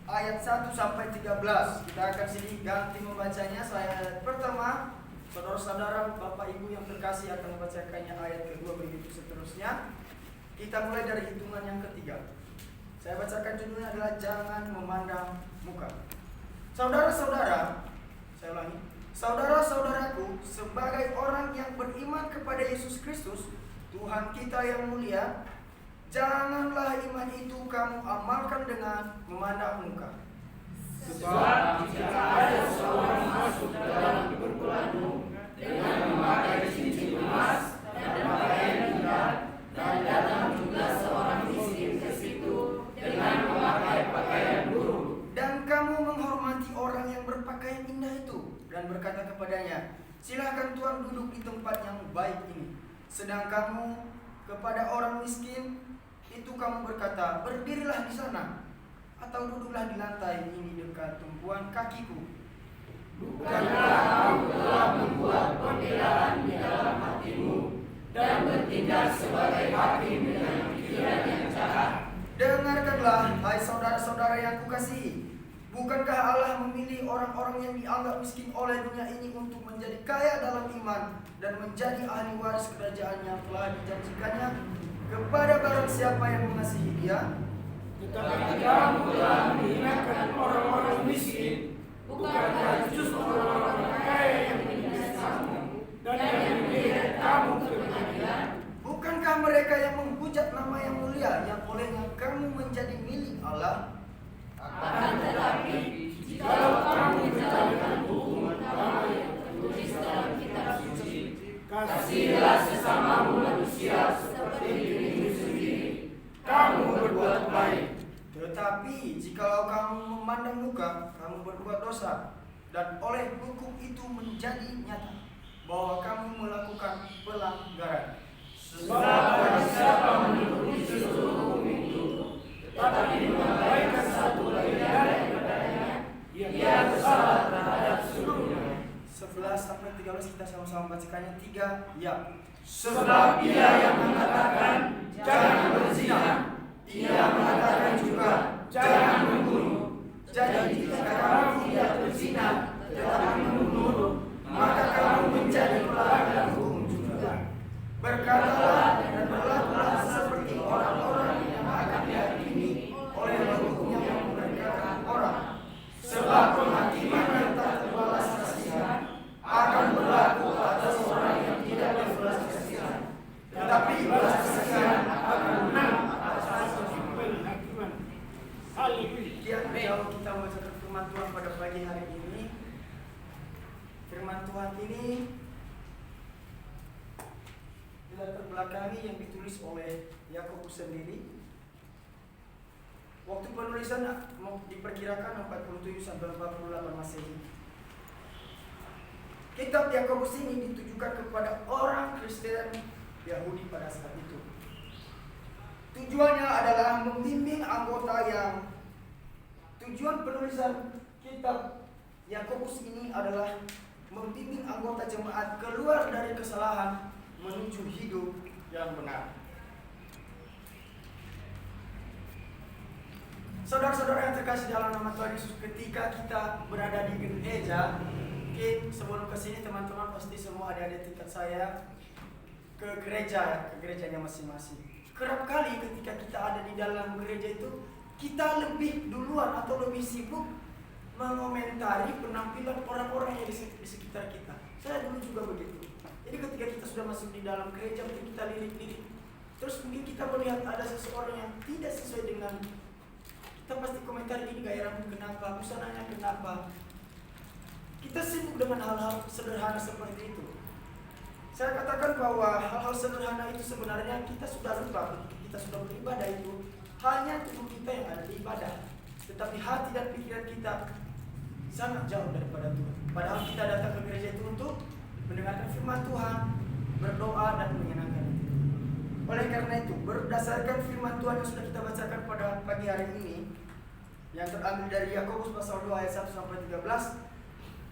ayat 1 sampai 13. Kita akan sedikit ganti membacanya. Ayat pertama, saudara-saudara, Bapak Ibu yang terkasih akan membacakannya ayat kedua, begitu seterusnya. Kita mulai dari hitungan yang ketiga. Saya bacakan judulnya adalah Jangan Memandang Muka. Saudara-saudara, saya ulangi. Saudara-saudaraku, sebagai orang yang beriman kepada Yesus Kristus, Tuhan kita yang mulia, janganlah iman itu kamu amalkan dengan memandang muka. Sebab jika ada seorang masuk dalam kumpulanmu dengan memakai cincin emas dan pakaian indah, dan datang juga seorang miskin ke situ dengan memakai pakaian buruk, dan kamu menghormati orang yang berpakaian indah itu dan berkata kepadanya, silakan Tuhan duduk di tempat yang baik ini. Sedang kamu kepada orang miskin itu kamu berkata, berdirilah di sana, atau duduklah di lantai ini dekat tumpuan kakiku. bukankah kamu telah membuat pembelaan di dalam hatimu dan bertindak sebagai hakim dengan pikiran yang jahat? Dengarkanlah, hai saudara-saudara yang kukasihi. Bukankah Allah memilih orang-orang yang dianggap miskin oleh dunia ini untuk menjadi kaya dalam iman dan menjadi ahli waris kerajaan yang telah dijanjikannya kepada barang siapa yang mengasihi Dia? Tetapi kamu telah menghinakan orang-orang miskin, bukankah justru orang-orang kaya yang menindas kamu dan yang menggeret kamu ke pengadilan? Bukankah mereka yang menghujat nama yang mulia yang olehnya kamu menjadi milik Allah? Akan tetapi, jikalau kamu menjalankan hukum agama yang tertulis dalam kitab suci, kasihilah sesamamu manusia seperti dirimu sendiri, kamu berbuat baik. Tetapi jikalau kamu memandang muka, kamu berbuat dosa, dan oleh hukum itu menjadi nyata bahwa kamu melakukan pelanggaran. Sebab barang siapa menuruti seluruh hukum itu, tetapi mengabaikan satu lagi daripadanya, ia bersalah terhadap seluruhnya. 11 sampai 13 kita sama-sama bacakannya. 3, ya. Sebab ia yang mengatakan jangan berzina, ia mengatakan juga jangan membunuh. Jadi jika kamu tidak berzina tetapi membunuh, maka kamu menjadi pelanggar hukum juga. Berkatalah dan berlakulah seperti orang-orang yang akan dihakimi oleh hukum yang memerdekakan orang. Sebab penghakiman yang tak terbalas kasihan akan berlaku atas orang yang tidak berbelas kasihan, tetapi belas kasihan akan menang atas penghakiman. Kian jauh kita membaca firman Tuhan pada pagi hari ini. Firman Tuhan ini dilatar belakangi yang ditulis oleh Yakobus sendiri. Waktu penulisan diperkirakan 47 sampai 48 Masehi. Kitab Yakobus ini ditujukan kepada orang Kristen Yahudi pada saat itu. Tujuannya adalah membimbing anggota yang tujuan penulisan kitab Yakobus ini adalah membimbing anggota jemaat keluar dari kesalahan menuju hidup yang benar. Saudara-saudara yang terkasih dalam nama Tuhan Yesus, ketika kita berada di gereja, mungkin sebelum kesini teman-teman pasti semua adik-adik tingkat saya ke gerejanya masing-masing. Kerap kali ketika kita ada di dalam gereja itu, kita lebih duluan atau lebih sibuk mengomentari penampilan orang-orang yang di sekitar kita. Saya dulu juga begitu. Jadi ketika kita sudah masuk di dalam gereja, mungkin kita lirik-lirik, terus mungkin kita melihat ada seseorang yang tidak sesuai dengan, kita pasti komentar, ini gaya rambut kenapa, busananya kenapa. Kita sibuk dengan hal-hal sederhana seperti itu. Saya katakan bahwa hal-hal sederhana itu sebenarnya kita sudah lupa. Kita sudah beribadah itu hanya tubuh kita yang ada di ibadah, tetapi hati dan pikiran kita sangat jauh daripada Tuhan. Padahal kita datang ke gereja itu untuk mendengarkan firman Tuhan, berdoa dan menyenangkan itu. Oleh karena itu, berdasarkan firman Tuhan yang sudah kita bacakan pada pagi hari ini, yang terambil dari Yakobus pasal 2 ayat 1 sampai 13,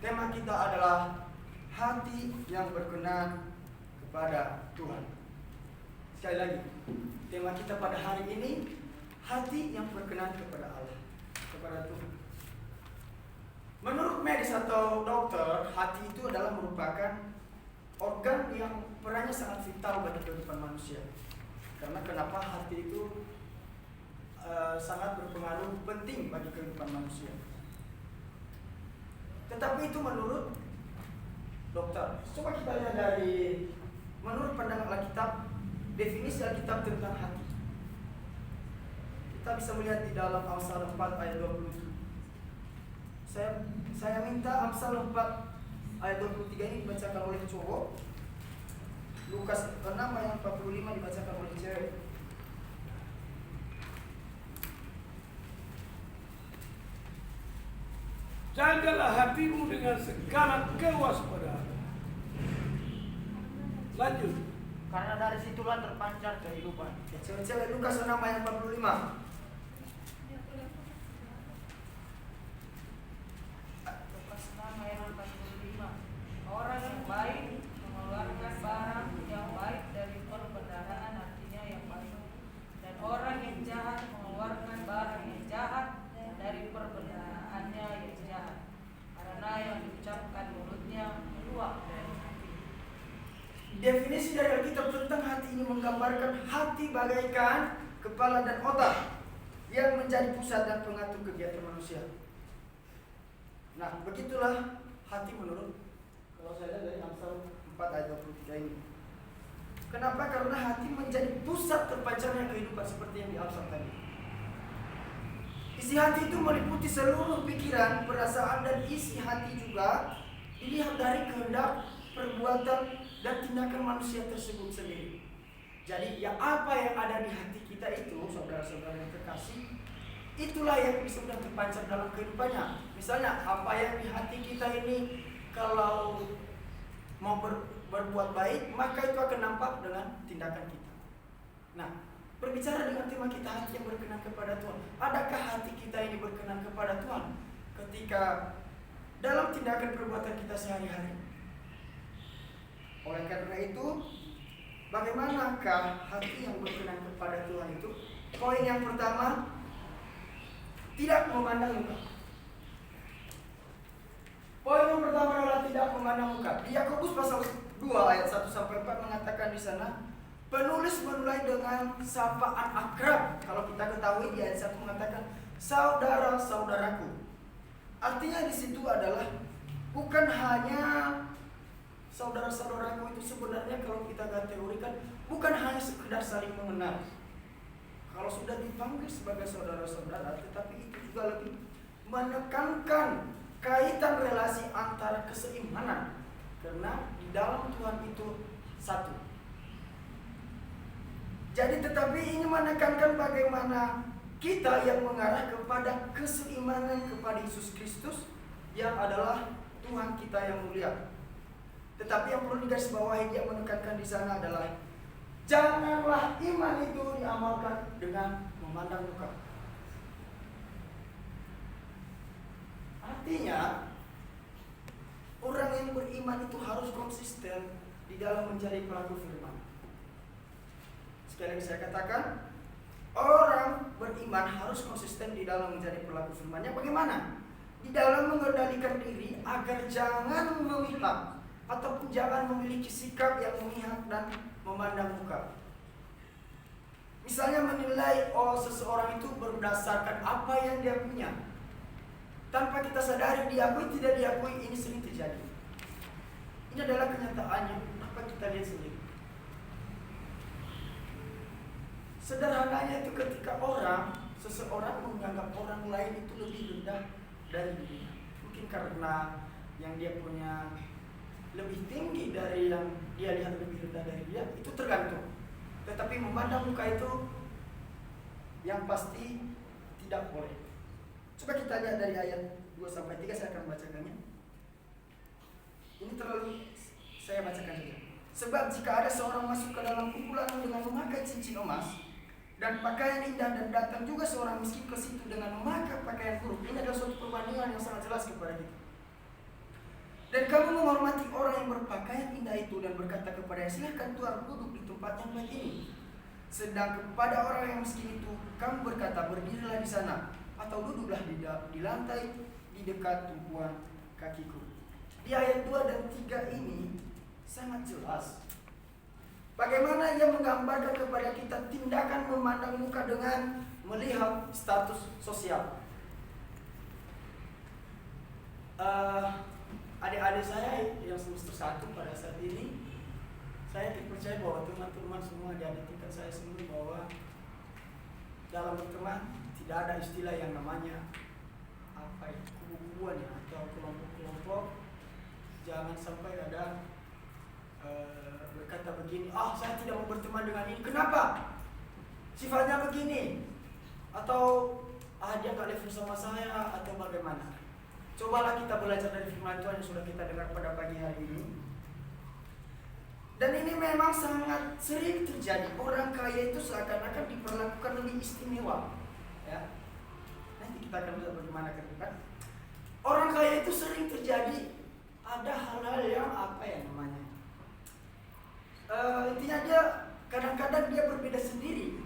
tema kita adalah hati yang berkenan kepada Tuhan. Sekali lagi, tema kita pada hari ini, hati yang berkenan kepada Allah, kepada Tuhan. medis atau dokter, hati itu adalah merupakan organ yang perannya sangat vital bagi kehidupan manusia. Karena kenapa hati itu sangat berpengaruh penting bagi kehidupan manusia. Tetapi itu menurut dokter. Coba kita lihat dari menurut pandangan Alkitab, definisi Alkitab tentang hati. Kita bisa melihat di dalam Amsal 4 ayat 27. Saya minta Amsal 4 ayat 23 ini dibacakan oleh cowok. Lukas 6 ayat 45 dibacakan oleh cewek. Jagalah hatimu dengan segala kewaspadaan. Lanjut. Karena dari situlah terpancar kehidupan. Cewek-cewek Lukas 6 ayat 45. Lukas 6 ayat 45. Orang yang baik mengeluarkan barang yang baik dari perbendaharaan hatinya yang baik, dan orang yang jahat mengeluarkan barang yang jahat dari perbendaharaannya yang jahat, karena yang diucapkan mulutnya keluar dari hati. Definisi dari Alkitab tentang hati ini menggambarkan hati bagaikan kepala dan otak yang menjadi pusat dan pengatur kegiatan manusia. Nah, begitulah hati menurut kalau saya lihat dari Amsal 4 ayat 23 ini. Kenapa? Karena hati menjadi pusat terpancarnya kehidupan seperti yang di Amsal tadi. Isi hati itu meliputi seluruh pikiran, perasaan, dan isi hati juga dilihat dari kehendak, perbuatan, dan tindakan manusia tersebut sendiri. Jadi ya apa yang ada di hati kita itu, saudara-saudara yang terkasih, itulah yang sudah terpancar dalam kehidupannya. Misalnya apa yang di hati kita ini, kalau mau berbuat baik, maka itu akan nampak dengan tindakan kita. Nah, berbicara dengan tema kita, hati yang berkenan kepada Tuhan. Adakah hati kita ini berkenan kepada Tuhan ketika dalam tindakan perbuatan kita sehari-hari? Oleh karena itu, bagaimanakah hati yang berkenan kepada Tuhan itu? Poin yang pertama, tidak memandang muka. Poin yang pertama adalah tidak memandang muka. Di Yakobus pasal 2 ayat 1-4 mengatakan di sana, penulis memulai dengan sapaan akrab. Kalau kita ketahui di ayat 1 mengatakan saudara-saudaraku. Artinya di situ adalah bukan hanya saudara-saudaraku itu sebenarnya kalau kita kategorikan bukan hanya sekedar saling mengenal. Kalau sudah dipanggil sebagai saudara-saudara, tetapi itu juga lebih menekankan kaitan relasi antara keseimanan. Karena di dalam Tuhan itu satu. Jadi tetapi ini menekankan bagaimana kita yang mengarah kepada keseimanan kepada Yesus Kristus yang adalah Tuhan kita yang mulia. Tetapi yang perlu digarisbawahi dia menekankan di sana adalah janganlah iman itu diamalkan dengan memandang muka. Artinya orang yang beriman itu harus konsisten di dalam menjadi pelaku firman. Sekali lagi saya katakan, orang beriman harus konsisten di dalam menjadi pelaku firman-Nya. Bagaimana? Di dalam mengendalikan diri agar jangan memihak ataupun jangan memiliki sikap yang memihak dan memandang muka. Misalnya menilai seseorang itu berdasarkan apa yang dia punya, tanpa kita sadari diakui tidak diakui, ini sering terjadi. Ini adalah kenyataannya, apa kita lihat sendiri. Sederhananya itu ketika seseorang menganggap orang lain itu lebih rendah dari dirinya. Mungkin karena yang dia punya lebih tinggi dari yang dia lihat lebih rendah dari dia, itu tergantung. Tetapi memandang muka itu yang pasti tidak boleh. Coba kita lihat dari ayat 2-3, saya akan membacakannya. Ini terlalu saya bacakan saja. Sebab jika ada seorang masuk ke dalam kumpulan dengan memakai cincin emas dan pakaian indah, dan datang juga seorang miskin ke situ dengan memakai pakaian buruk, ini adalah suatu perbandingan yang sangat jelas kepada kita. Dan kamu menghormati orang yang berpakaian indah itu dan berkata kepadanya, silakan Tuhan duduk di tempat yang baik ini. Sedang kepada orang yang miskin itu kamu berkata, berdirilah di sana atau duduklah di lantai di dekat tumpuan kakiku. Di ayat 2 dan 3 ini sangat jelas bagaimana ia menggambarkan kepada kita tindakan memandang muka dengan melihat status sosial. Adik-adik saya yang semester 1 pada saat ini, saya percaya bahwa teman-teman semua adik-adik tingkat saya semua bahwa dalam berteman tidak ada istilah yang namanya kubu-kubuan ya, atau kelompok-kelompok. Jangan sampai ada berkata begini, saya tidak mau berteman dengan ini. Kenapa? Sifatnya begini. Atau dia gak level sama saya, atau bagaimana. Cobalah kita belajar dari firman Tuhan yang sudah kita dengar pada pagi hari ini. Dan ini memang sangat sering terjadi. Orang kaya itu seakan-akan diperlakukan lebih istimewa, ya. Nanti kita akan lihat bagaimana ke depan. Orang kaya itu sering terjadi ada hal-hal yang namanya. Intinya dia kadang-kadang dia berbeda sendiri.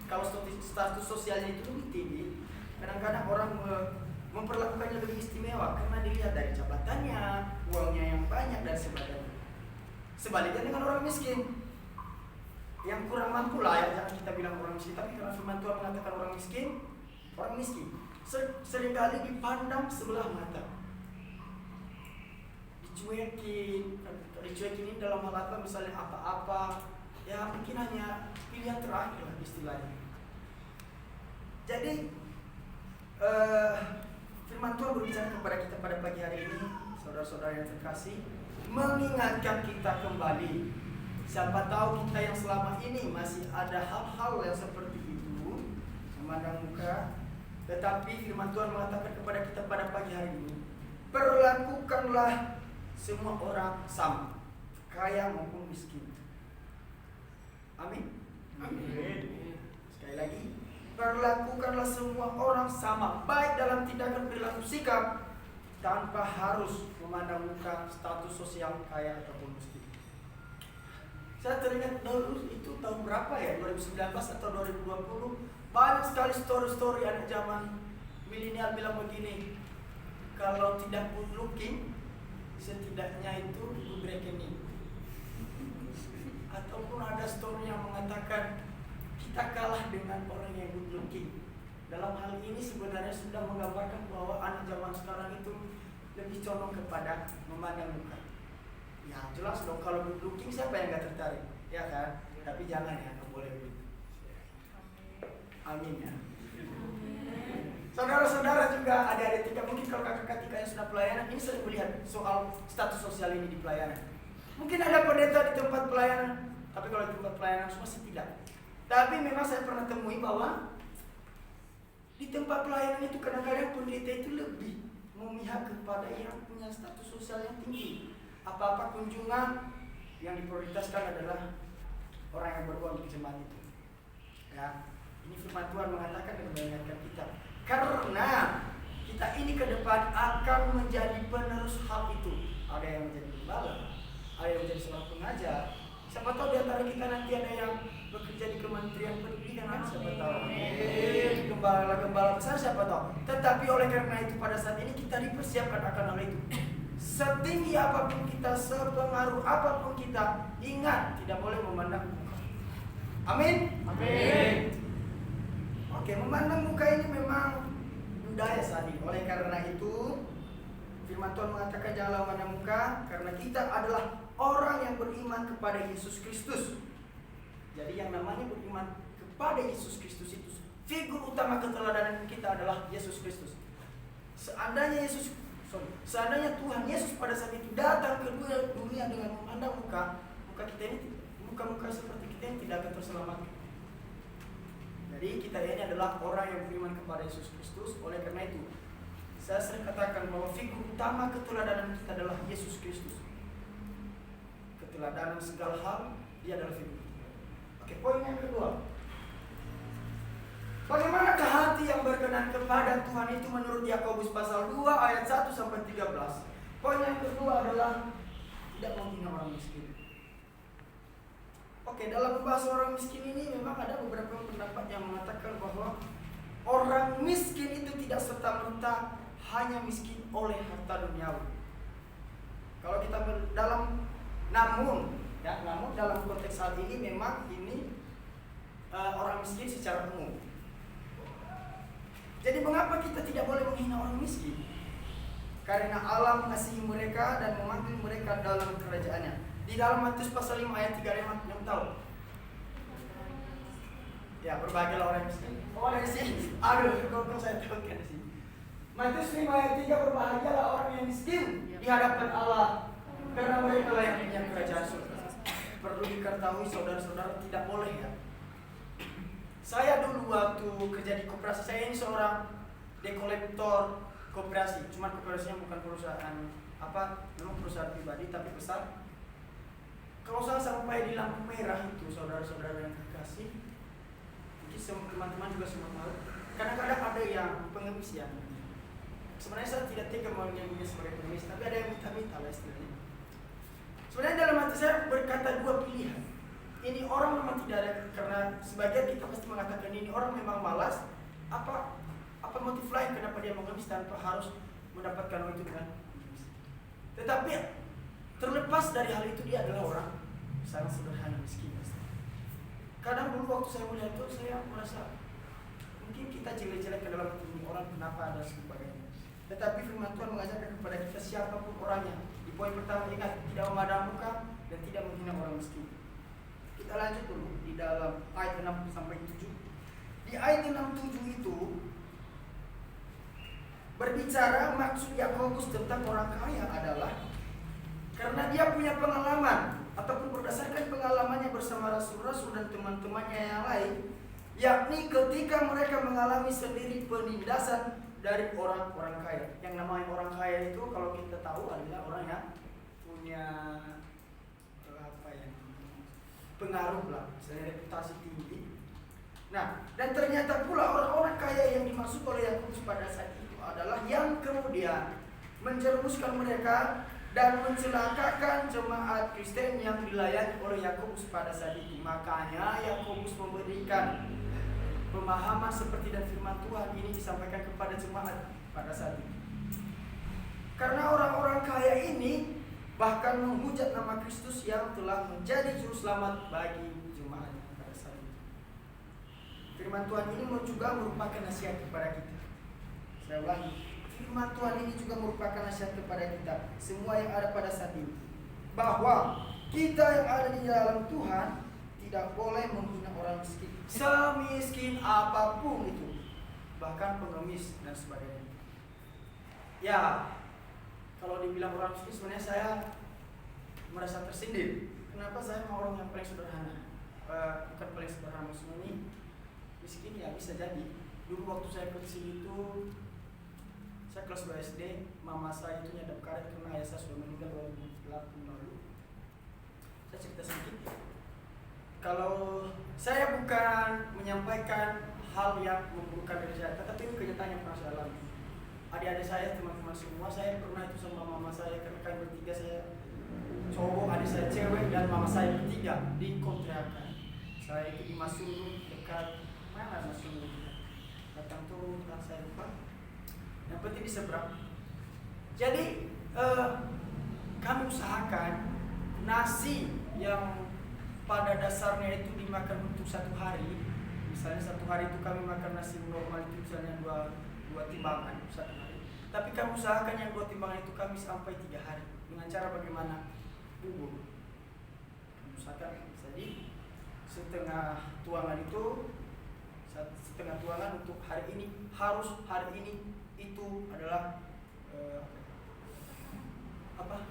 Kalau status sosialnya itu lebih tinggi, kadang-kadang orang memperlakukannya lebih istimewa karena dilihat dari jabatannya, uangnya yang banyak dan sebagainya. Sebaliknya dengan orang miskin yang kurang mampu lah ya, jangan kita bilang orang miskin, tapi karena firman Tuhan mengatakan orang miskin seringkali dipandang sebelah mata, dicuekin ini dalam hal apa, misalnya apa-apa ya mungkin hanya pilihan terakhir lah istilahnya. Jadi firman Tuhan berbicara kepada kita pada pagi hari ini, saudara-saudara yang terkasih, mengingatkan kita kembali. Siapa tahu kita yang selama ini masih ada hal-hal yang seperti itu, memandang muka. Tetapi firman Tuhan mengatakan kepada kita pada pagi hari ini, perlakukanlah semua orang sama, kaya maupun miskin. Amin. Sekali lagi, perlakukanlah semua orang sama, baik dalam tindakan, perilaku, sikap, tanpa harus memandang muka, status sosial, kaya ataupun miskin. Saya teringat dulu itu tahun berapa ya, 2019 atau 2020, banyak sekali story-story anak zaman milenial bilang begini, kalau tidak good looking, setidaknya itu good reckoning. Ataupun ada story yang mengatakan kita kalah dengan orang yang good looking. Dalam hal ini sebenarnya sudah menggambarkan bahwa anak zaman sekarang itu lebih condong kepada memandang muka. Ya jelas dong, kalau good looking siapa yang gak tertarik, ya kan? Tapi jangan ya, nggak boleh begitu. Amin ya. Saudara-saudara juga adik-adik tingkat, mungkin kalau kakak tingkat yang sudah pelayanan, ini sering melihat soal status sosial ini di pelayanan. Mungkin ada pendeta di tempat pelayanan, tapi kalau di tempat pelayanan semua sih tidak. Tapi memang saya pernah temui bahwa di tempat pelayanan itu kadang-kadang pendeta itu lebih memihak kepada yang punya status sosial yang tinggi. Apa-apa kunjungan yang diprioritaskan adalah orang yang beruang di jemaat itu. Ya, ini firman Tuhan mengatakan dan mengingatkan kita. Karena kita ini ke depan akan menjadi penerus hal itu. Ada yang menjadi gembala, ada yang menjadi seorang pengajar. Siapa tahu di antara kita nanti ada yang bekerja di Kementerian Pendidikan, siapa tahu. Gembala besar siapa tahu. Tetapi oleh karena itu pada saat ini kita dipersiapkan akan hal itu. Setinggi apapun kita, sepengaruh apapun kita, ingat tidak boleh memandang muka. Amin. Amin. Oke, memandang muka ini memang budaya saat ini. Oleh karena itu firman Tuhan mengatakan janganlah memandang muka, karena kita adalah orang yang beriman kepada Yesus Kristus. Jadi yang namanya beriman kepada Yesus Kristus itu, figur utama keteladanan kita adalah Yesus Kristus. Seandainya Tuhan Yesus pada saat itu datang ke dunia dengan memandang muka kita ini, muka seperti kita ini tidak akan terselamatkan. Jadi kita ini adalah orang yang beriman kepada Yesus Kristus. Oleh karena itu saya sering katakan bahwa figur utama keteladanan kita adalah Yesus Kristus. Keteladanan segala hal, dia adalah figur. Oke, poin yang kedua, bagaimanakah hati yang berkenan kepada Tuhan itu menurut Yakobus pasal 2 ayat 1 sampai 13. Poin yang kedua adalah tidak menghina orang miskin. Oke, dalam membahas orang miskin ini memang ada beberapa pendapat yang mengatakan bahwa orang miskin itu tidak serta-merta hanya miskin oleh harta duniawi. Kalau kita namun dalam konteks hal ini memang ini orang miskin secara umum. Jadi mengapa kita tidak boleh menghina orang miskin? Karena Allah mengasihi mereka dan memanggil mereka dalam kerajaannya. Di dalam Matius pasal 5 ayat 3 yang tahu. Ya, berbahagialah orang miskin. Oh, dari sini. Aduh, kok saya tahu kan sih. Matius 5 ayat 3, berbahagialah orang yang miskin di hadapan Allah, karena mereka lah yang punya kerajaan surga. Perlu diketahui saudara-saudara, tidak boleh ya. Saya dulu waktu kerja di koperasi, saya ini seorang dekolektor koperasi. Cuma koperasinya bukan perusahaan memang perusahaan pribadi tapi besar. Kalau saya sampai di lampu merah itu, saudara-saudara yang terkasih, mungkin teman-teman juga semua tahu, kadang-kadang ada yang pengemis ya. Sebenarnya saya tidak tega menyebutnya sebagai pengemis, tapi ada yang minta-minta lah istilahnya. Sebenarnya dalam hati saya berkata dua pilihan. Ini orang memang tidak ada, karena sebagian kita pasti mengatakan ini orang memang malas. Apa motif lain kenapa dia mengemis tanpa harus mendapatkan uang itu dengan mengemis? Tetapi terlepas dari hal itu, dia adalah orang sangat sederhana, miskin. Kadang dulu waktu saya melihat itu, saya merasa mungkin kita jelek-jelek ke dalam hati ini orang, kenapa ada sebagainya. Tetapi firman Tuhan mengajarkan kepada kita siapapun orangnya. Di poin pertama, ingat, tidak memandang muka dan tidak menghina orang miskin. Kita lanjut dulu di dalam ayat 6 sampai 7. Di ayat 6-7 itu berbicara maksud Yakobus tentang orang kaya adalah karena dia punya pengalaman ataupun berdasarkan pengalamannya bersama rasul-rasul dan teman-temannya yang lain, yakni ketika mereka mengalami sendiri penindasan dari orang-orang kaya. Yang namanya orang kaya itu kalau kita tahu adalah orang yang punya pengaruh lah, misalnya reputasi tinggi. Nah, dan ternyata pula orang-orang kaya yang dimaksud oleh Yakobus pada saat itu adalah yang kemudian menjerumuskan mereka dan mencelakakan jemaat Kristen yang dilayani oleh Yakobus pada saat itu. Makanya Yakobus memberikan pemahaman seperti dan firman Tuhan ini disampaikan kepada jemaat pada saat itu. Karena orang-orang kaya ini bahkan menghujat nama Kristus yang telah menjadi juru selamat bagi jemaatnya pada saat itu. Firman Tuhan ini juga merupakan nasihat kepada kita. Saya ulangi, firman Tuhan ini juga merupakan nasihat kepada kita semua yang ada pada saat ini, bahwa kita yang ada di dalam Tuhan tidak boleh menghina orang miskin, semiskin apapun itu, bahkan pengemis dan sebagainya. Ya, kalau dibilang orang miskin, sebenarnya saya merasa tersindir. Kenapa saya mau orang yang paling sederhana? Bukan paling sederhana, maksudnya ini miskin ya bisa jadi. Dulu waktu saya kecil itu, saya kelas 2 SD, mama saya itu nyadap karet karena ayah saya sudah meninggal 2008 lalu. Saya cerita sedikit. Kalau saya bukan menyampaikan hal yang memburukan diri saya, tetapi ini kenyataan yang pernah saya alami. Adik-adik saya, teman-teman semua, saya pernah itu sama mama saya, karena kami bertiga, saya cowok, adik saya cewek, dan mama saya bertiga di kontrakan. Saya itu di Masulu, dekat mana Masulu? Datang turun, saya lupa. Yang penting di seberang. Jadi kami usahakan nasi yang pada dasarnya itu dimakan untuk satu hari. Misalnya satu hari itu kami makan nasi normal itu misalnya dua timbangan satu hari. Tapi kami usahakan yang 2 timbangan itu kami sampai 3 hari. Dengan cara bagaimana? Bubur. Kami usahakan. Jadi setengah tuangan untuk hari ini, harus hari ini itu adalah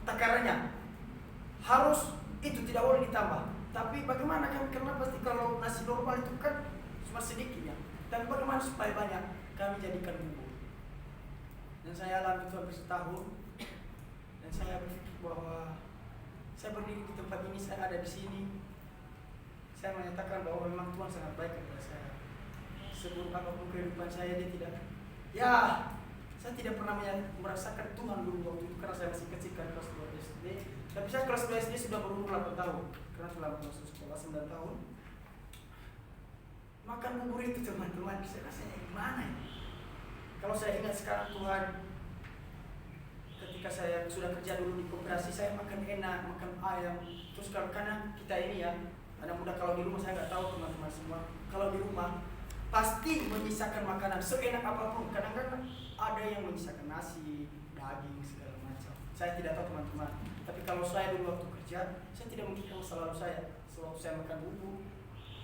takarannya. Harus itu, tidak boleh ditambah. Tapi bagaimana kami, karena pasti kalau nasi normal itu kan cuma sedikit ya. Tapi bagaimana supaya banyak, kami jadikan bubur. Dan saya alami itu hampir setahun. Dan saya berpikir bahwa saya berdiri di tempat ini, saya ada di sini, saya menyatakan bahwa memang Tuhan sangat baik kepada saya. Sebelum apapun kehidupan saya, dia tidak. Ya, saya tidak pernah merasakan Tuhan dulu waktu itu karena saya masih kecil kan, kelas 2 SD. Tapi saya kelas 2 SD sudah berumur 8 tahun karena telah masuk sekolah 9 tahun. Makan bubur itu teman-teman, saya rasanya gimana ya? Kalau saya ingat sekarang Tuhan, ketika ketika saya sudah kerja dulu di koperasi, saya makan enak, makan ayam. Terus karena kita ini ya, anak muda, kalau di rumah saya nggak tahu teman-teman semua, kalau di rumah pasti menyisakan makanan seenak apapun. Kadang-kadang ada yang menyisakan nasi, daging, segala macam. Saya tidak tahu teman-teman. Tapi kalau saya dulu waktu kerja, saya tidak mungkin selalu sewaktu saya makan bubur.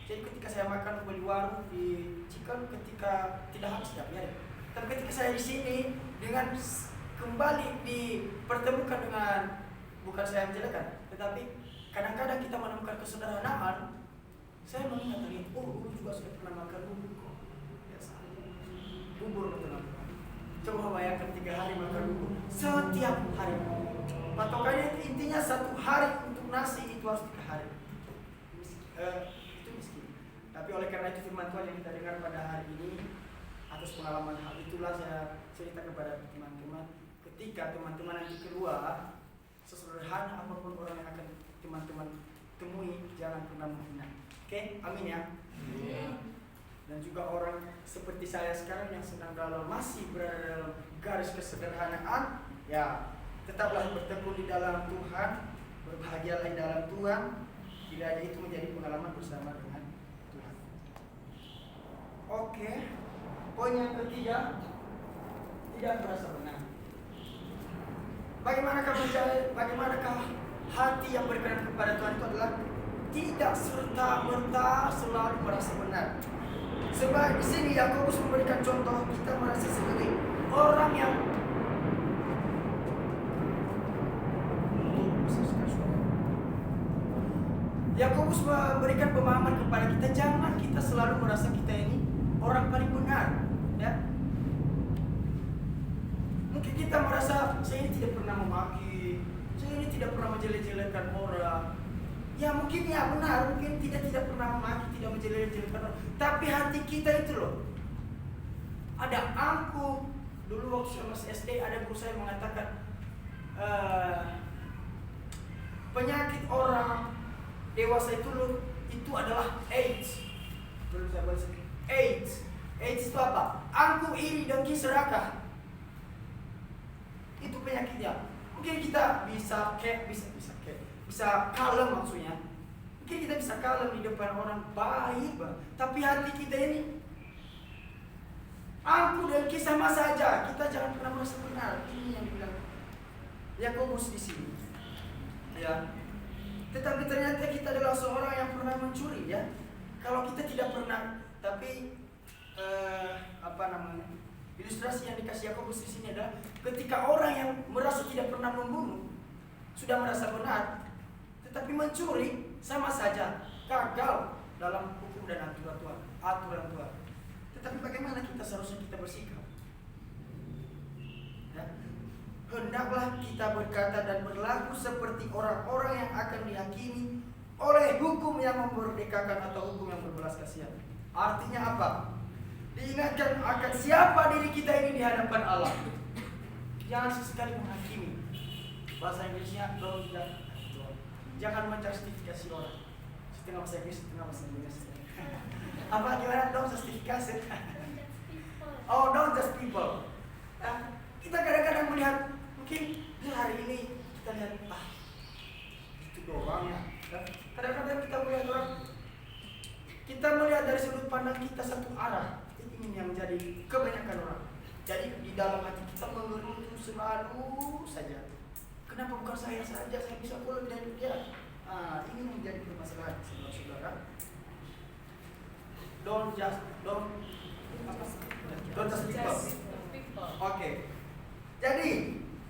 Jadi ketika saya makan beli warung di chicken, ketika tidak habis setiap hari. Tapi ketika saya di sini dengan kembali dipertemukan dengan, bukan saya menjelekan, tetapi kadang-kadang kita menemukan kesederhanaan. Saya mengingat lagi, dulu juga sudah pernah makan bubur kok. Biasa. Bubur teman-teman. Coba bayangkan 3 hari makan bubur setiap hari. Patokannya intinya 1 hari untuk nasi itu harus 3 hari. Itu miskin. Tapi oleh karena itu firman Tuhan yang kita dengar pada hari ini, atas pengalaman hal itulah saya cerita kepada teman-teman. Ketika teman-teman nanti keluar, sesederhana apapun orang yang akan teman-teman temui, jangan pernah menghina. Oke, amin ya. Dan juga orang seperti saya sekarang yang sedang masih berada dalam garis kesederhanaan, ya tetaplah bertekun di dalam Tuhan, berbahagialah di dalam Tuhan. Kiranya itu menjadi pengalaman bersama dengan Tuhan. Oke, poin yang ketiga, tidak merasa benar. Bagaimanakah hati yang berkenan kepada Tuhan itu adalah tidak serta-merta selalu merasa benar. Sebab di sini Yakobus memberikan contoh, kita merasa sebagai orang yang Yakobus memberikan pemahaman kepada kita, jangan kita selalu merasa kita ini orang paling benar, ya. Mungkin kita merasa saya ini tidak pernah memaki, saya ini tidak pernah menjelek-jelekkan orang. Ya mungkin ya benar, mungkin tidak pernah memaki, tidak menjelek-jelekkan orang. Tapi hati kita itu loh, ada angkuh. Dulu waktu saya masih SD, ada guru saya mengatakan penyakit orang dewasa itu loh, itu adalah AIDS. Belum saya bahas AIDS. AIDS itu apa? Angkuh, iri, dengki, serakah. Itu penyakitnya. Mungkin kita bisa kalem maksudnya. Mungkin kita bisa kalem di depan orang baik, tapi hati kita ini angkuh dan sama saja. Kita jangan pernah merasa benar. Ini yang dibilang Yakobus di sini. Ya. Tetapi ternyata kita adalah seorang yang pernah mencuri, ya. Kalau kita tidak pernah, tapi ilustrasi yang dikasih Yakobus di sini adalah ketika orang yang merasa tidak pernah membunuh sudah merasa benar, tetapi mencuri sama saja gagal dalam hukum dan aturan Tuhan. Tetapi bagaimana seharusnya kita bersikap? Ya. Hendaklah kita berkata dan berlaku seperti orang-orang yang akan dihakimi oleh hukum yang memerdekakan atau hukum yang berbelas kasihan. Artinya apa? Diingatkan akan siapa diri kita ini di hadapan Allah. Jangan sesekali menghakimi. Bahasa Inggrisnya jangan menjustifikasi orang. Setengah bahasa Inggris, setengah bahasa Indonesia. Apa gimana? Don't justifikasi. Don't just people. Nah, kita kadang-kadang melihat, mungkin hari ini kita lihat itu doang ya. Kadang-kadang kita melihat orang, kita melihat dari sudut pandang kita satu arah. Ini yang menjadi kebanyakan orang. Jadi di dalam hati kita mengerutu selalu saja. Kenapa bukan saya saja? Saya bisa pula lebih dari dia. Ini menjadi permasalahan, saudara-saudara. Don't just people. Oke. Jadi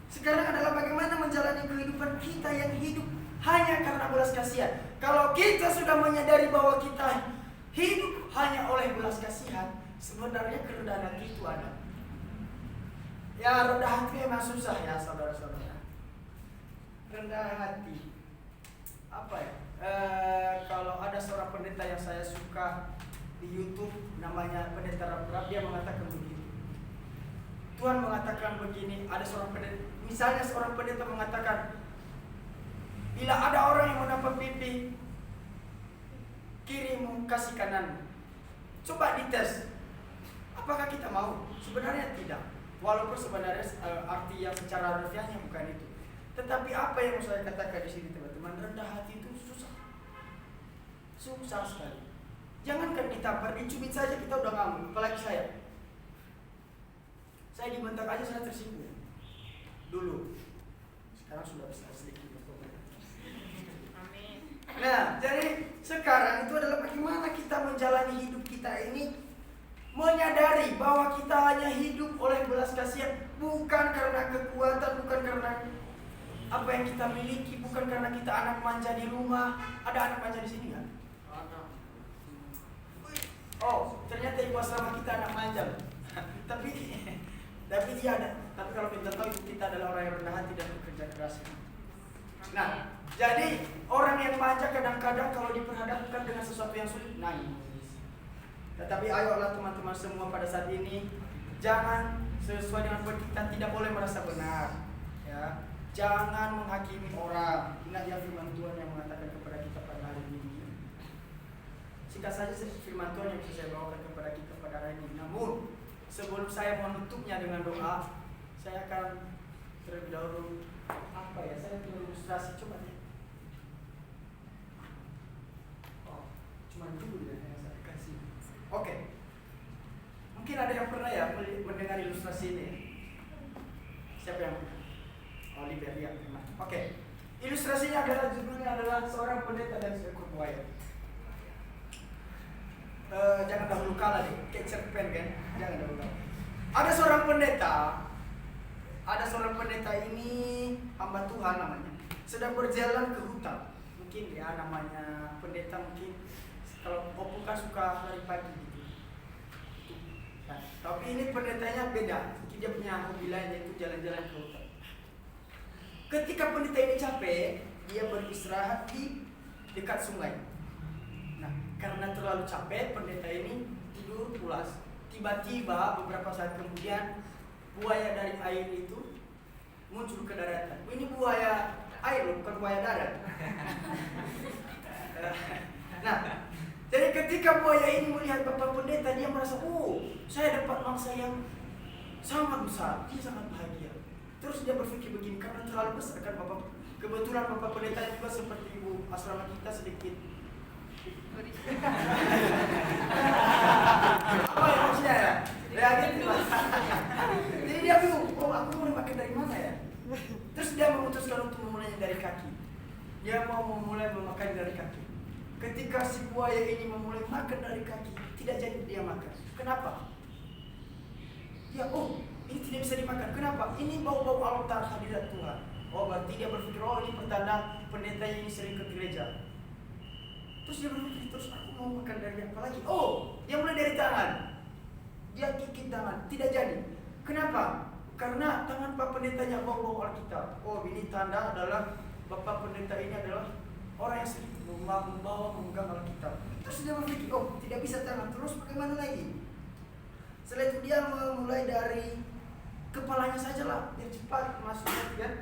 sekarang adalah bagaimana menjalani kehidupan kita yang hidup hanya karena belas kasihan. Kalau kita sudah menyadari bahwa kita hidup hanya oleh belas kasihan, sebenarnya kerendahan hati itu ada. Ya rendah hati memang susah ya saudara-saudara. Rendah hati. Apa ya? Kalau ada seorang pendeta yang saya suka di YouTube, namanya Pendeta Rap, dia mengatakan begini. Tuhan mengatakan begini, ada seorang pendeta, misalnya seorang pendeta mengatakan, bila ada orang yang menampar pipi kirimu, kasih kanan. Coba dites. Apakah kita mau? Sebenarnya tidak. Walaupun sebenarnya arti yang secara harfiahnya bukan itu. Tetapi apa yang mau saya katakan di sini teman-teman, rendah hati itu susah. Susah sekali. Jangankan ditampar, dicubit saja kita udah ngamuk. Apalagi saya. Saya dibentak aja saya tersinggung. Dulu. Sekarang sudah besar sedikit. Amin. Nah, jadi sekarang itu adalah bagaimana kita menjalani hidup kita ini, menyadari bahwa kita hanya hidup oleh belas kasihan, bukan karena kekuatan, bukan karena apa yang kita miliki, bukan karena kita anak manja di rumah. Ada anak manja di sini kan? Oh, ternyata ibu asrama kita anak manja. tapi dia ada. Tapi kalau kita tahu ibu kita adalah orang yang rendah hati dan bekerja keras. Nah, jadi orang yang manja kadang-kadang kalau diperhadapkan dengan sesuatu yang sulit nangis. Tetapi ayolah teman-teman semua pada saat ini, jangan sesuai dengan poin kita, tidak boleh merasa benar, ya. Jangan menghakimi orang. Ingat ya firman Tuhan yang mengatakan kepada kita pada hari ini. Singkat saja firman Tuhan yang bisa saya bawakan kepada kita pada hari ini. Namun sebelum saya menutupnya dengan doa, saya akan terlebih dahulu saya ilustrasi coba deh. Oh, cuma dulu ya yang saya kasih. Oke. Mungkin ada yang pernah ya mendengar ilustrasi ini. Siapa yang? Oliver ya. Oke. Ilustrasinya adalah judulnya adalah seorang pendeta dan seekor buaya. Jangan dahulu kalah deh, kayak cerpen kan? Jangan dahulu kalah. Ada seorang pendeta ini hamba Tuhan namanya, sedang berjalan ke hutan. Mungkin ya namanya pendeta mungkin kalau Opu kan suka lari pagi gitu. Nah, tapi ini pendetanya beda. Dia punya hobi lain yaitu jalan-jalan ke hutan. Ketika pendeta ini capek, dia beristirahat di dekat sungai. Nah, karena terlalu capek, pendeta ini tidur pulas. Tiba-tiba beberapa saat kemudian buaya dari air itu muncul ke daratan. Ini buaya air loh, bukan buaya darat. Nah, jadi ketika buaya ini melihat Bapak Pendeta, dia merasa, saya dapat mangsa yang sangat besar. Dia sangat bahagia. Terus dia berpikir begini, karena terlalu besar kan Bapak. Kebetulan Bapak Pendeta juga seperti ibu asrama kita sedikit. Apa ya maksudnya ya? Gitu. Jadi dia bingung, aku mau makan dari mana ya? Terus dia memutuskan untuk memulainya dari kaki. Dia mau memulai memakan dari kaki. Ketika si buaya ini memulai makan dari kaki, tidak jadi dia makan. Kenapa? Ya, ini tidak bisa dimakan. Kenapa? Ini bau-bau altar hadirat Tuhan. Berarti dia berpikir, ini pertanda pendeta ini sering ke gereja. Terus dia berpikir, terus aku mau makan dari apa lagi? Dia mulai dari tangan. Dia gigit tangan, tidak jadi. Kenapa? Karena tangan Pak Pendetanya bau-bau Alkitab. Ini tanda adalah Bapak Pendeta ini adalah orang yang sering memegang Alkitab. Terus dia berpikir, tidak bisa tangan. Terus bagaimana lagi? Setelah itu dia memulai dari kepalanya sajalah, biar cepat masuknya kan.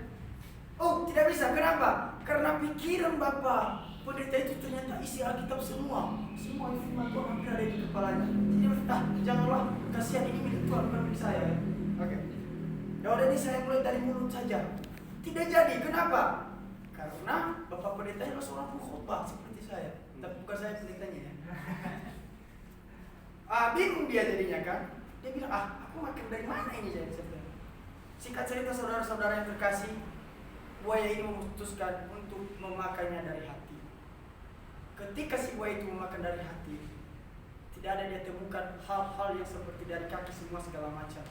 Tidak bisa. Kenapa? Karena pikiran Bapak Pendeta itu ternyata isi Alkitab semua firman Tuhan hampir ada di kepalanya. Jadi janganlah, kasihan ini milik Tuhan, bukan milik saya. Oke. Ya udah nih, saya mulai dari mulut saja. Tidak jadi. Kenapa? Karena Bapak Pendeta adalah seorang pengkhotbah seperti saya. Tapi bukan saya pendetanya ya. Bingung dia jadinya kan. Dia bilang, aku makan dari mana ini jadi sebenarnya. Singkat cerita saudara-saudara yang terkasih, buaya ini memutuskan untuk memakannya dari hati. Ketika si buaya itu memakan dari hati, tidak ada dia temukan hal-hal yang seperti dari kaki semua segala macam.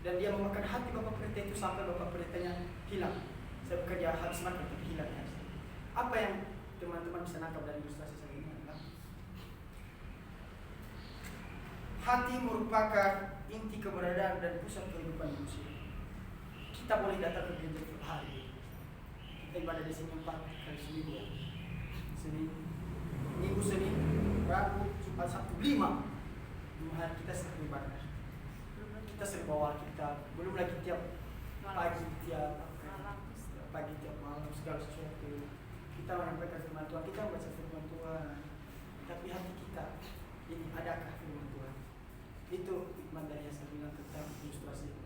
Dan dia memakan hati Bapak Pendeta itu sampai Bapak Pendetanya hilang. Saya bukan dia habis makan, tapi hilang ya. Apa yang teman-teman bisa nangkap dari ilustrasi saya ini adalah hati merupakan inti keberadaan dan pusat kehidupan manusia. Kita boleh datang ke gereja tiap hari. Kita ibadah di sini 4 kali seminggu ya. Minggu, Senin, Rabu, Jumat, Sabtu, 5 hari kita sering ibadah. Kita sering bawa Alkitab. Belum lagi tiap pagi, tiap malam segala sesuatu. Kita menyampaikan firman Tuhan, kita membaca firman Tuhan. Tapi hati kita ini adakah firman Tuhan? Itu hikmah dari yang saya bilang tentang ilustrasi.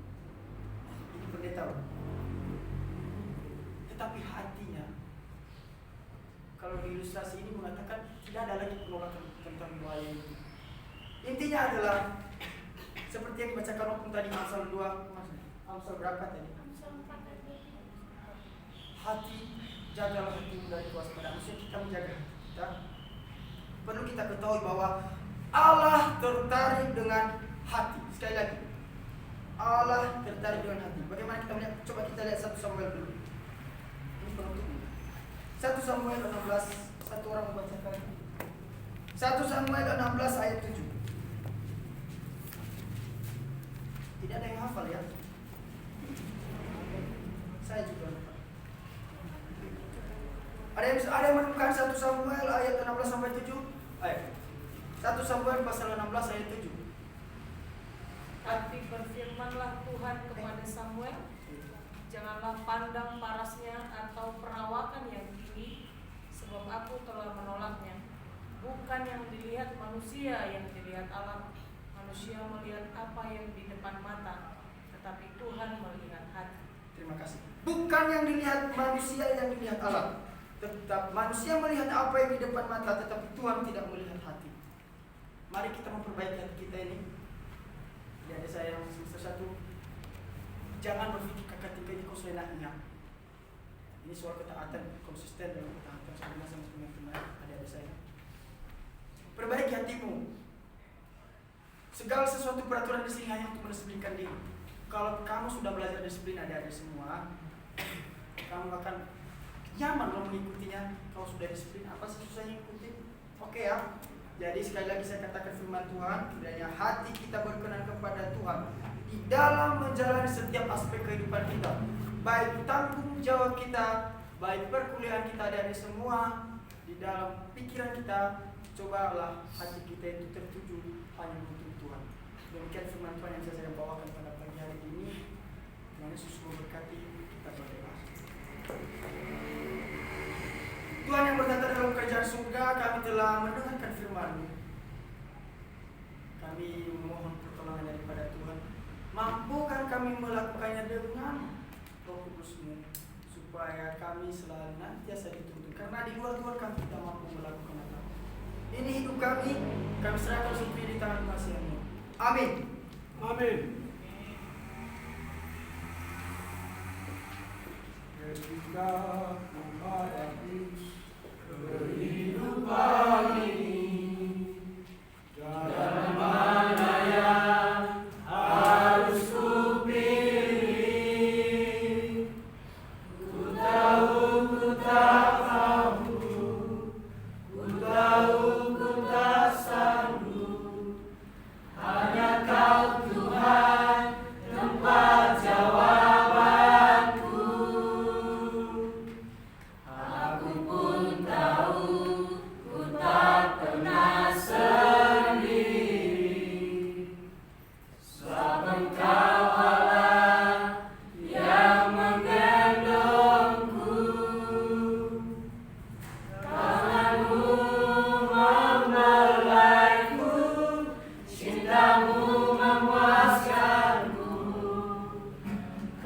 ilustrasi ini mengatakan tidak ada lagi penolakan tentang buaya itu. Intinya adalah seperti yang dibacakan waktu tadi Amsal 2, Amsal berapa tadi? Hati, jagalah hatimu dari kewaspadaan. Maksudnya kita menjaga hati kita. Perlu kita ketahui bahwa Allah tertarik dengan hati. Sekali lagi, Allah tertarik dengan hati. Bagaimana kita melihat? Coba kita lihat 1 Samuel dulu. Ini penutupnya. 1 Samuel 16, satu orang membacakan. 1 Samuel 16 ayat 7. Tidak ada yang hafal ya? Saya juga lupa. Ada yang menemukan 1 Samuel ayat 16 sampai 7? Ayo. 1 Samuel pasal 16 ayat 7. Tapi berfirmanlah Tuhan kepada Samuel, janganlah pandang parasnya atau perawakan yang tinggi, sebab aku telah menolaknya. Bukan yang dilihat manusia yang dilihat Allah. Manusia melihat apa yang di depan mata, tetapi Tuhan melihat hati. Terima kasih. Bukan yang dilihat manusia yang dilihat Allah. Tetap manusia melihat apa yang di depan mata, tetapi Tuhan tidak melihat hati. Mari kita memperbaiki hati kita ini. Jadi saya yang semester 1, jangan berpikir ketika ini kau seenaknya. Ini soal ketaatan, konsisten dalam ketaatan. Sama teman-teman adik-adik saya. Perbaiki hatimu. Segala sesuatu peraturan di sini hanya untuk mendisiplinkan diri. Kalau kamu sudah belajar disiplin adik-adik semua, kamu akan nyaman loh mengikutinya. Kalau sudah disiplin, apa sih susahnya ikutin? Oke ya. Jadi sekali lagi saya katakan firman Tuhan, kiranya hati kita berkenan kepada Tuhan di dalam menjalani setiap aspek kehidupan kita, baik tanggung jawab kita, baik perkuliahan kita dan semua, di dalam pikiran kita, cobalah hati kita itu tertuju hanya untuk Tuhan. Demikian firman Tuhan yang saya bawakan pada pagi hari ini. Tuhan Yesus memberkati kita berdoa. Tuhan yang bertata dalam kerajaan surga, kami telah mendengarkan firman-Mu. Kami memohon pertolongan daripada Tuhan. Mampukan kami melakukannya dengan Roh Kudus-Mu, supaya kami selalu nantiasa dituntun. Karena di luar Tuhan kami tidak mampu melakukan apa. Ini hidup kami serahkan sepenuhnya di tangan Tuhan. Amin. Amin. Ketika menghadapi kehidupan ini, jalan mana yang harus kupilih? Ku tahu ku tak mampu, ku tahu ku tak sanggup. Hanya Kau Tuhan tempat jawabanku. Aku pun tahu ku tak pernah sendiri, sebab Engkau Allah yang menggendongku. Tanganmu membelaiku, cintamu memuaskanku.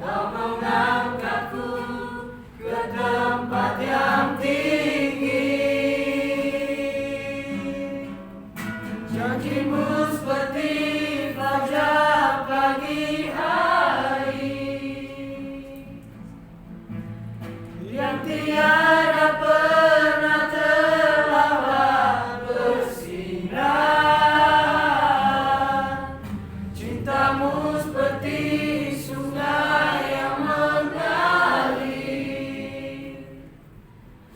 Kau mengangkatku ke tempat yang tinggi. Janjimu seperti fajar pagi hari, yang tiada pernah terlambat bersinar. Cintamu seperti sungai yang mengalir,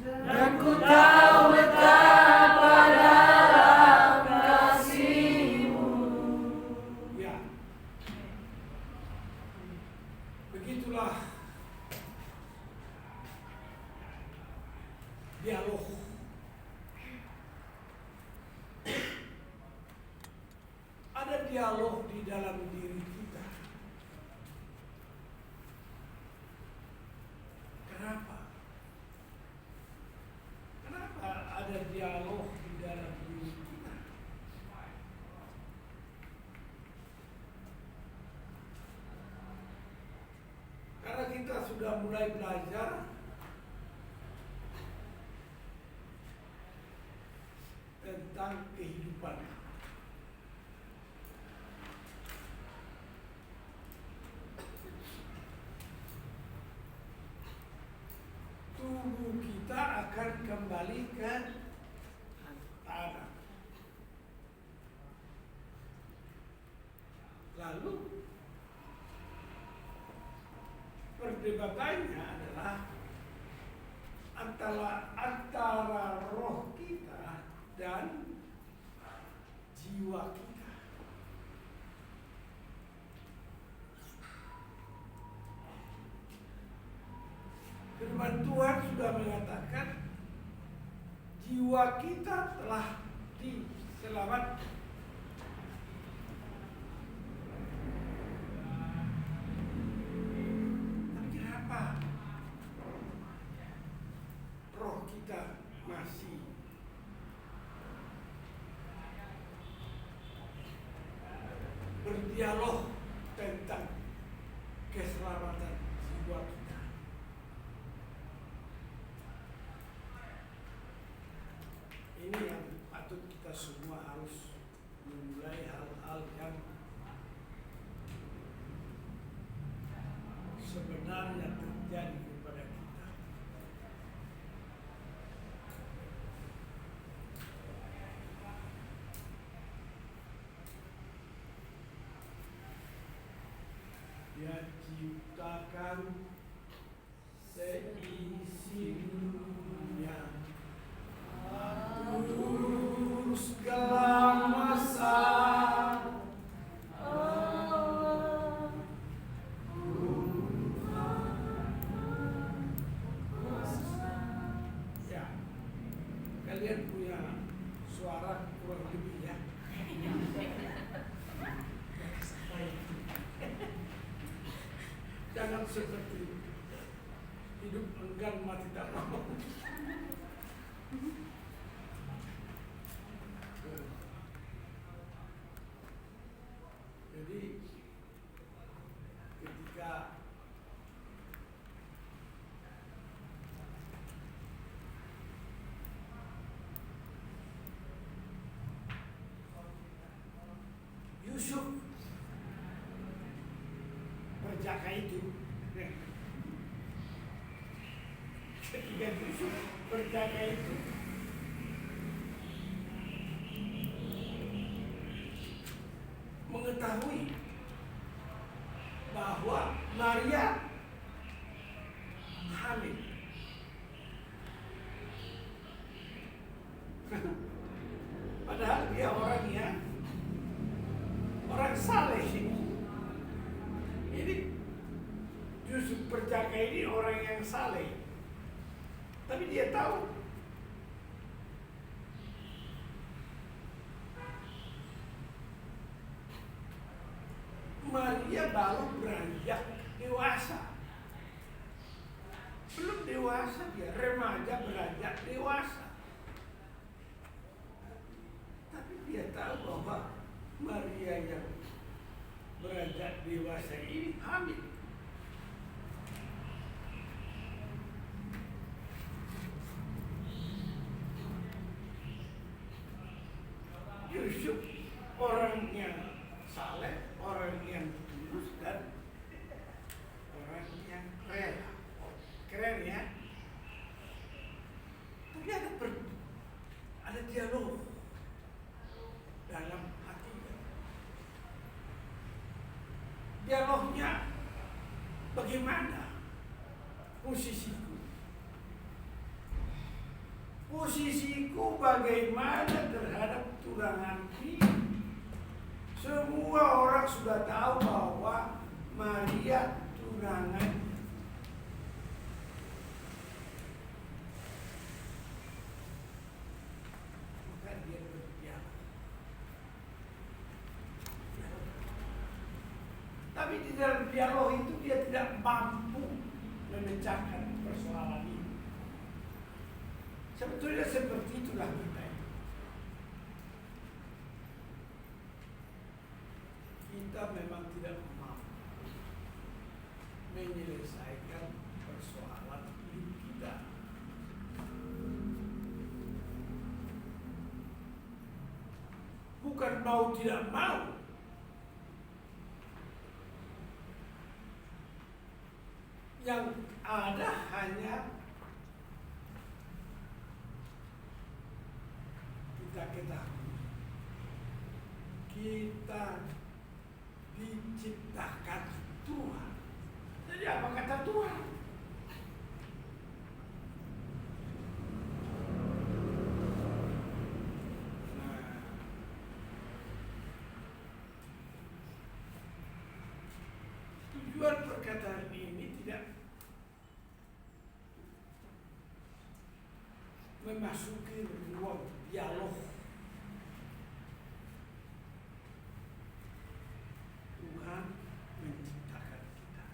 dan ku tahu betapa dalam kasih-Mu. Ya, begitulah dialog. Ada dialog di dalam diri kita. Kenapa? Kenapa ada dialog di dalam diri kita? Karena kita sudah mulai belajar tentang kehidupan. Tubuh kita akan kembali ke tanah. Lalu perdebatannya adalah antara roh kita dan jiwa kita. Firman Tuhan sudah mengatakan jiwa kita telah diselamatkan. Tapi kenapa roh kita masih berdialog tentang keselamatan jiwa kita? Ini yang patut kita semua harus memulai hal-hal yang sebenarnya terjadi kepada kita. Dia ciptakan seisi dunia atur segala masa. Ya, kalian punya suara kurang lebih ya. Jangan seperti hidup enggan mati tak mau. Jadi ketika Yusuf berjaka itu, ketika Yusuf berjaka itu, mengetahui bahwa Maria hamil. Padahal dia orangnya orang saleh. Ini Yusuf berjaka ini orang yang saleh. Tapi dia tahu Maria baru beranjak dewasa. Belum dewasa dia, remaja beranjak dewasa. Tapi dia tahu bahwa Maria yang beranjak dewasa ini hamil. Yusuf orang yang saleh, orang yang tulus dan orang yang rela. Keren ya. Tapi ada dialog dalam hatinya. Dialognya bagaimana posisiku? Posisiku bagaimana terhadap tunangan ini? Semua orang sudah tahu bahwa Maria tunangan. Maka dia berdialog. Tapi di dalam dialog itu dia tidak mampu memecahkan persoalan ini. Sebetulnya seperti itulah kita. Kita memang tidak mampu menyelesaikan persoalan hidup kita. mau tidak mau yang ada hanya kita ketahui kita diciptakan Tuhan. Jadi apa kata Tuhan? Tujuan perkataan ini tidak memasuki ruang dialog. Tuhan menciptakan kita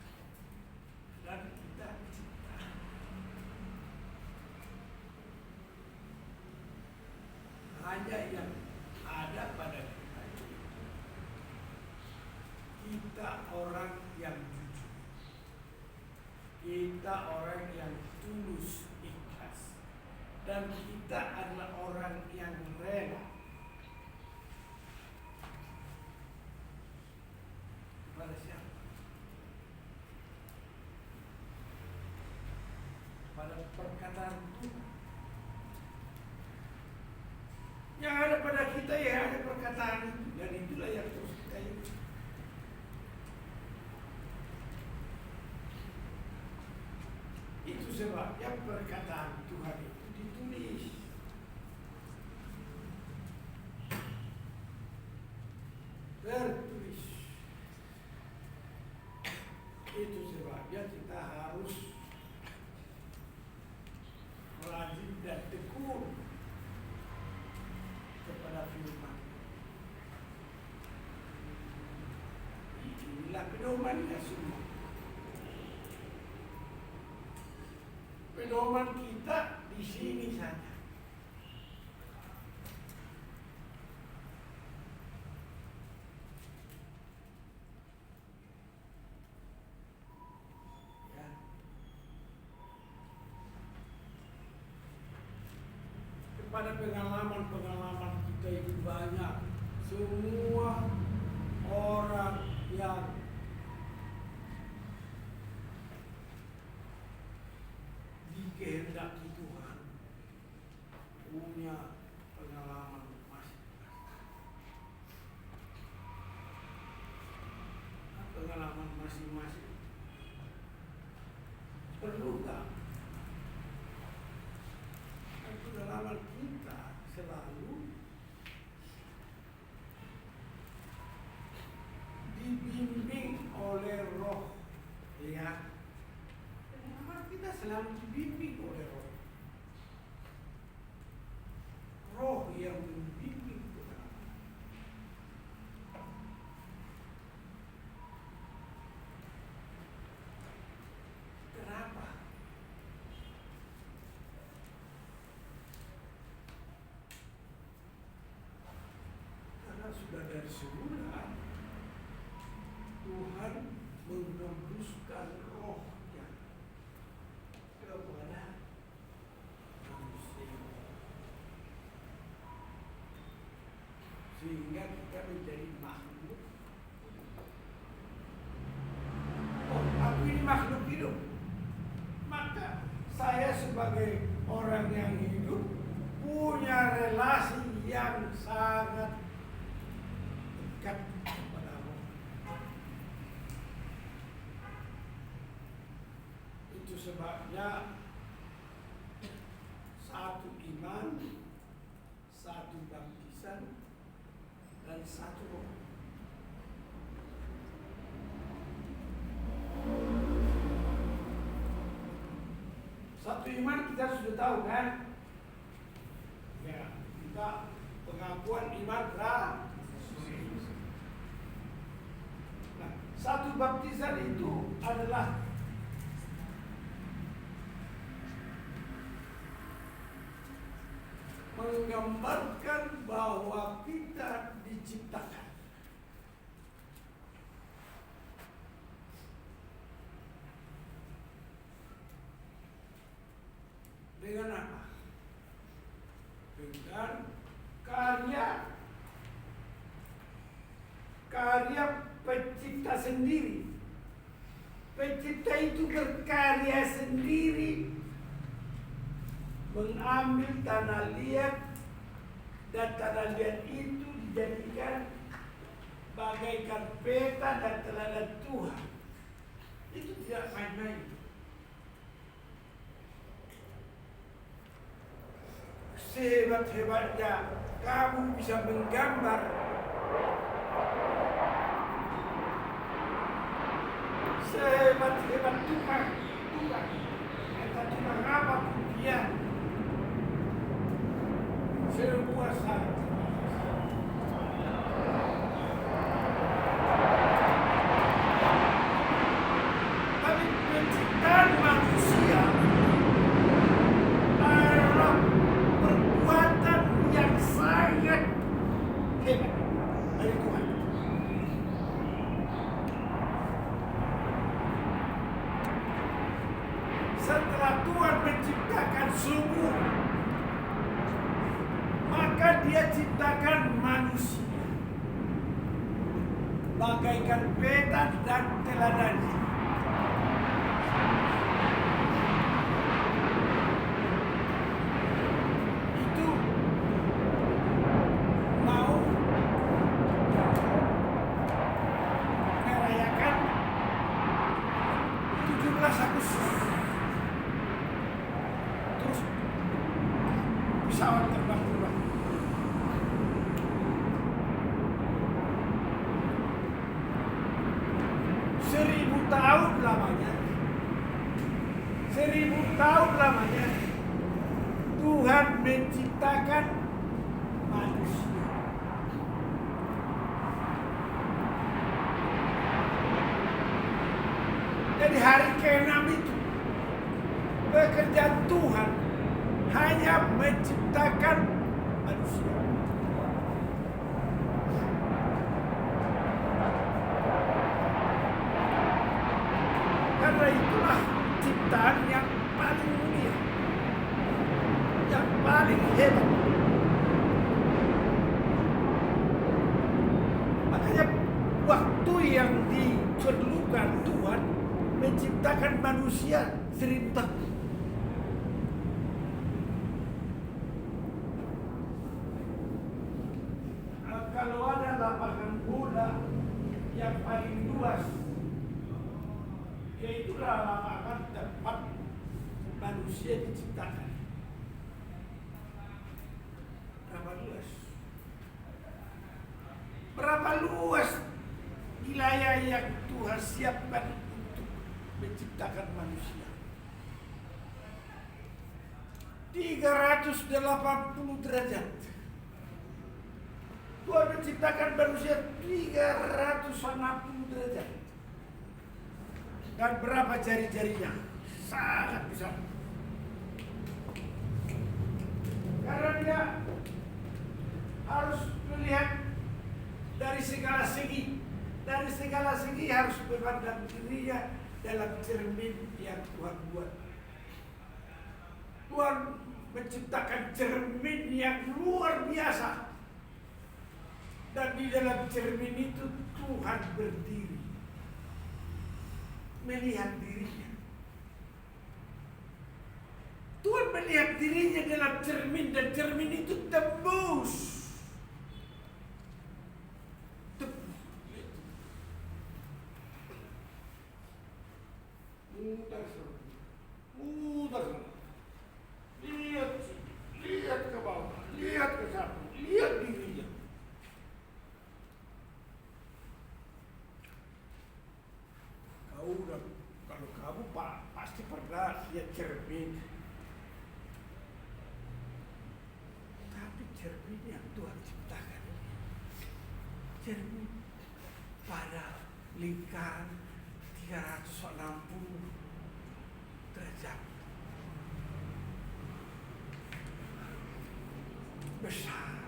dan kita diciptakan. Hanya yang ada pada kita ini, kita orang yang jujur, kita orang yang tulus ikhlas, dan kita adalah orang yang rela kepada siapa? Pada perkataan Tuhan. Yang ada pada kita ya ada perkataan itu, dan itulah yang terus kita ini. Itu sebabnya perkataan Tuhan itu ditulis. Tertulis. Itu sebabnya kita harus rajin dan tekun kepada firman. Inilah pedomannya semua. Pedoman kita di sini saja. Ya. Kepada pengalaman-pengalaman kita itu banyak. Semua orang yang dikehendaki Tuhan punya pengalaman masing-masing. Pengalaman masing-masing perlu tak? Pengalaman kita selalu dibimbing oleh Roh, ya. Pengalaman kita selalu dibimbing oleh Roh. Roh yang membimbing pengalaman. Kenapa? Karena sudah dari semula Tuhan mengembuskan rohnya kepada manusia sehingga kita menjadi makhluk. Oh, aku ini makhluk hidup. Maka saya sebagai orang yang hidup punya relasi yang sangat dekat kepada Allah. Itu sebabnya satu iman, satu baptisan, dan satu roh. Satu iman kita sudah tahu kan? Ya, kita pengakuan iman rasul. Nah, satu baptisan itu adalah menggambarkan bahwa kita diciptakan. Dengan apa? Dengan karya Pencipta itu berkarya sendiri, mengambil tanah liat, dan tanah liat itu dijadikan bagaikan peta dan teladan Tuhan. Itu tidak main-main. Sehebat-hebatnya kamu bisa menggambar, sehebat-hebat tukang, kata tukang apapun dia, semua salah. Tapi penciptaan manusia adalah perbuatan yang sangat hebat dari Tuhan. Setelah Tuhan menciptakan sumur, maka Dia ciptakan manusia bagaikan peta dan teladannya. Itu mau merayakan 17 Agustus. Terus pesawat terbang. 1000 tahun lamanya, 1000 tahun lamanya Tuhan menciptakan manusia. Jadi hari ke-6 itu pekerjaan Tuhan hanya menciptakan manusia. Karena itulah ciptaan yang paling mulia, yang paling hebat. Makanya waktu yang diperlukan Tuhan menciptakan manusia 1000 tahun. Kalau ada lapangan bola yang paling luas, yaitulah lapangan tempat manusia diciptakan. Berapa luas? Berapa luas wilayah yang Tuhan siapkan untuk menciptakan manusia? 380 derajat. Tuhan menciptakan manusia 360 derajat. Dan berapa jari-jarinya? Sangat besar. Karena dia harus melihat dari segala segi. Dari segala segi harus memandang dirinya dalam cermin yang Tuhan buat. Tuhan menciptakan cermin yang luar biasa. Dan di dalam cermin itu Tuhan berdiri, melihat dirinya. Tuhan melihat dirinya dalam cermin, dan cermin itu tembus. Mudah. Lihat ke bawah, lihat ke samping, lihat dirinya. Kalau kamu pasti pernah lihat cermin. Tapi cermin yang Tuhan ciptakan, cermin pada lingkaran 360 derajat. Besar.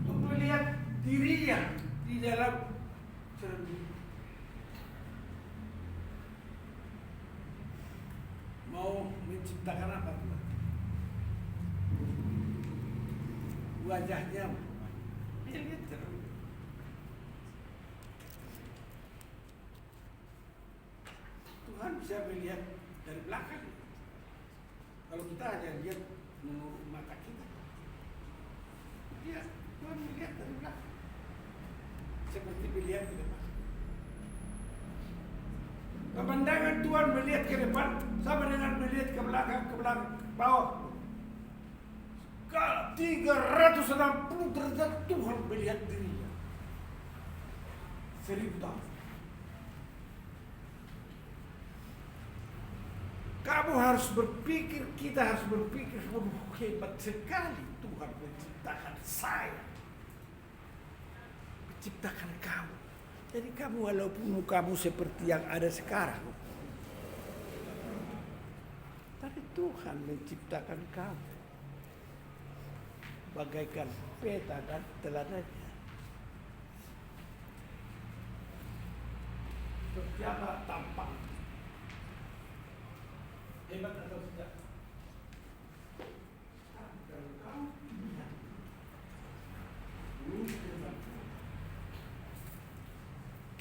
Untuk melihat dirinya di dalam cermin. Mau menciptakan apa Tuhan? Wajahnya. Dia lihat cermin. Tuhan bisa melihat dari belakang. Kalau kita hanya lihat menurut mata kita, dia Tuhan melihat dari belakang, seperti melihat ke depan. Pemandangan Tuhan melihat ke depan sama dengan melihat ke belakang, bawah. 360 derajat Tuhan melihat dirinya. 1000 tahun. Kamu harus berpikir, kita harus berpikir, hebat sekali Tuhan menciptakan saya, menciptakan kamu. Jadi kamu walaupun mukamu seperti yang ada sekarang, tapi Tuhan menciptakan kamu bagaikan peta dan telananya. Siapa tampak hebat atau tidak? Kalau kamu tidak,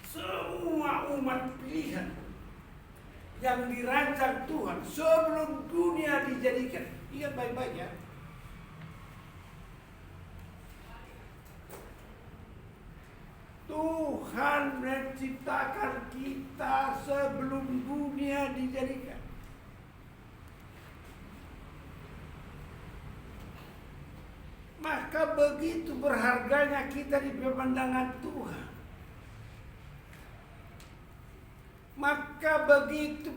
semua umat pilihan yang dirancang Tuhan sebelum dunia dijadikan. Ingat baik-baik ya. Tuhan menciptakan kita sebelum dunia dijadikan. Maka begitu berharganya kita di pemandangan Tuhan. Maka begitu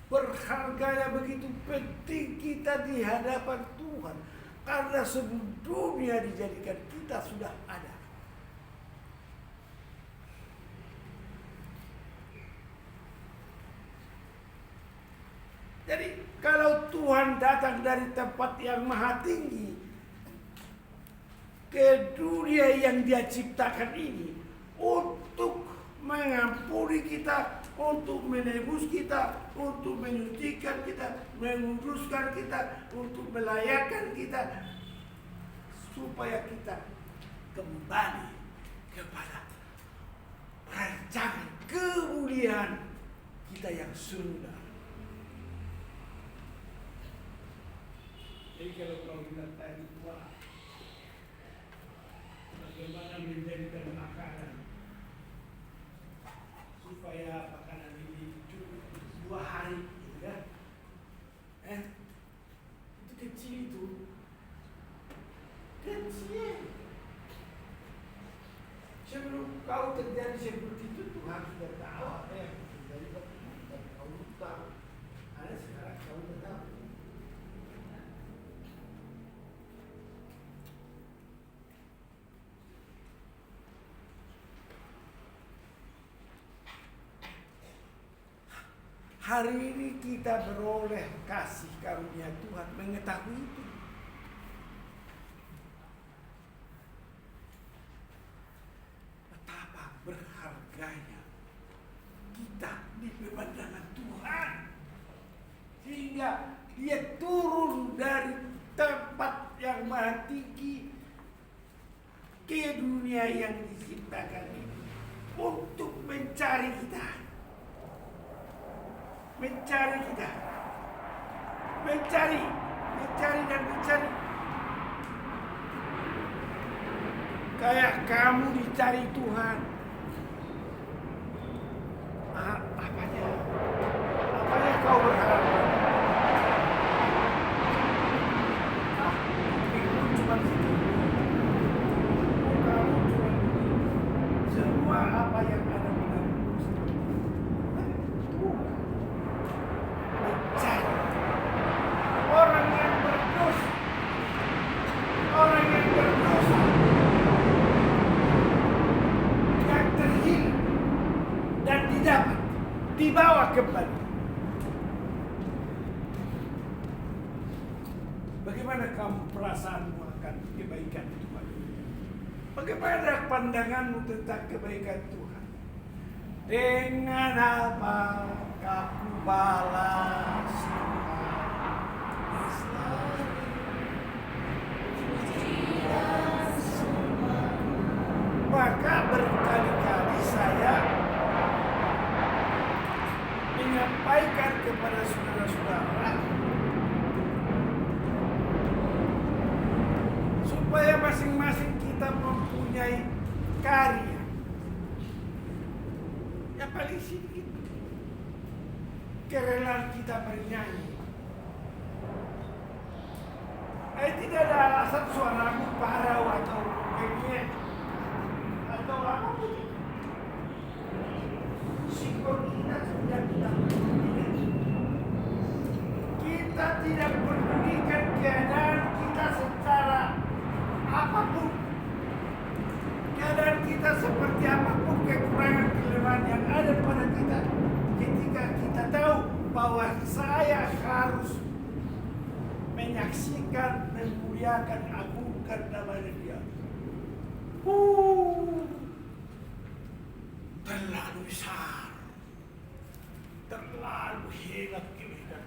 berharganya, begitu penting kita di hadapan Tuhan. Karena sebelum dunia dijadikan kita sudah ada. Jadi kalau Tuhan datang dari tempat yang maha tinggi ke dunia yang Dia ciptakan ini untuk mengampuni kita, untuk menebus kita, untuk menyucikan kita, menguduskan kita, untuk melayakkan kita, supaya kita kembali kepada rancangan kemuliaan kita yang sudah. Jadi kalau kita tanya Tuhan, bagaimana menjadikan makanan supaya makanan ini cukup 2 hari, gitu kan? Itu kecil itu, kecil. Sebelum kau terjadi seperti itu, Tuhan sudah tahu apa yang terjadi dan kau tahu. Ada sekarang kau sudah tahu. Hari ini kita beroleh kasih karunia Tuhan mengetahui itu. Betapa berharganya kita di pemandangan Tuhan. Sehingga Dia turun dari tempat yang maha tinggi ke dunia yang diciptakan ini untuk mencari kita. Mencari kita, mencari dan mencari. Kayak kamu dicari Tuhan. Apanya kau berharap? Cuma situ. Kamu cuma semua apa yang ada di dalam orang yang berdosa yang terhilang dan didapat dibawa kembali. Bagaimana kamu perasaanmu akan kebaikan Tuhan? Bagaimana pandanganmu tentang kebaikan Tuhan? Dengan apa aku balas maka berkali-kali saya sampaikan kepada saudara-saudara supaya masing-masing kita mempunyai karya. Yang paling sedikit kerelaan kita bernyanyi. Tidak ada alasan suaramu parau atau kengek atau apapun. Sikap kita sudah kita pedulikan. Kita tidak pedulikan keadaan kita secara apapun. Keadaan kita seperti apapun, kekurangan kelemahan yang ada pada kita, ketika kita tahu bahwa saya harus menyaksikan, memuliakan, agungkan nama Dia. Terlalu besar, terlalu hebat kebaikan.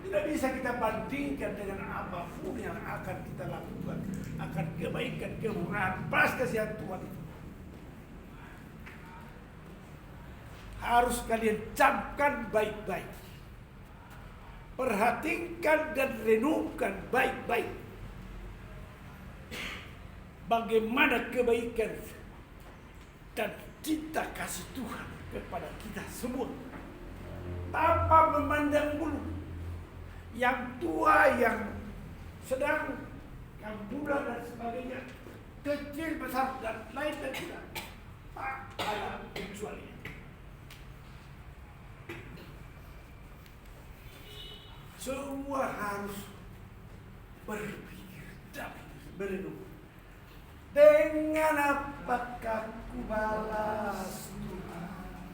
Tidak bisa kita bandingkan dengan apapun yang akan kita lakukan, akan kebaikan, kemurahan, pas kasihan Tuhan itu. Harus kalian camkan baik-baik. Perhatikan dan renungkan baik-baik bagaimana kebaikan dan cinta kasih Tuhan kepada kita semua, tanpa memandang bulu yang tua, yang sedang, yang muda dan sebagainya, kecil, besar dan lain dan tidak. Tak ada kecuali. Semua harus berpikir dan berenung. Dengan apakah ku balas Tuhan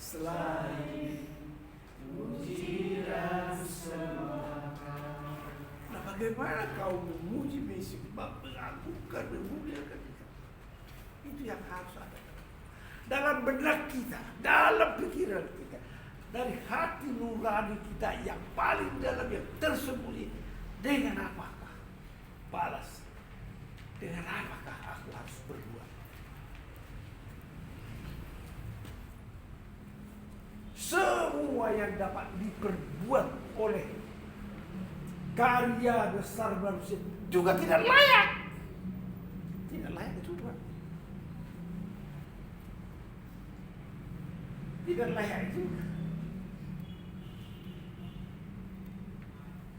selain puji dan sembah? Nah, bagaimana kau memuji, menyembah, mengagungkan, memuliakan Dia? Itu yang harus ada dalam benak kita, dalam pikiran kita. Dari hati nurani kita yang paling dalam, yang tersembunyi. Dengan apakah balas? Dengan apakah aku harus berbuat? Semua yang dapat diperbuat oleh karya besar manusia juga tidak layak. Tidak layak itu Tuhan. Tidak layak itu.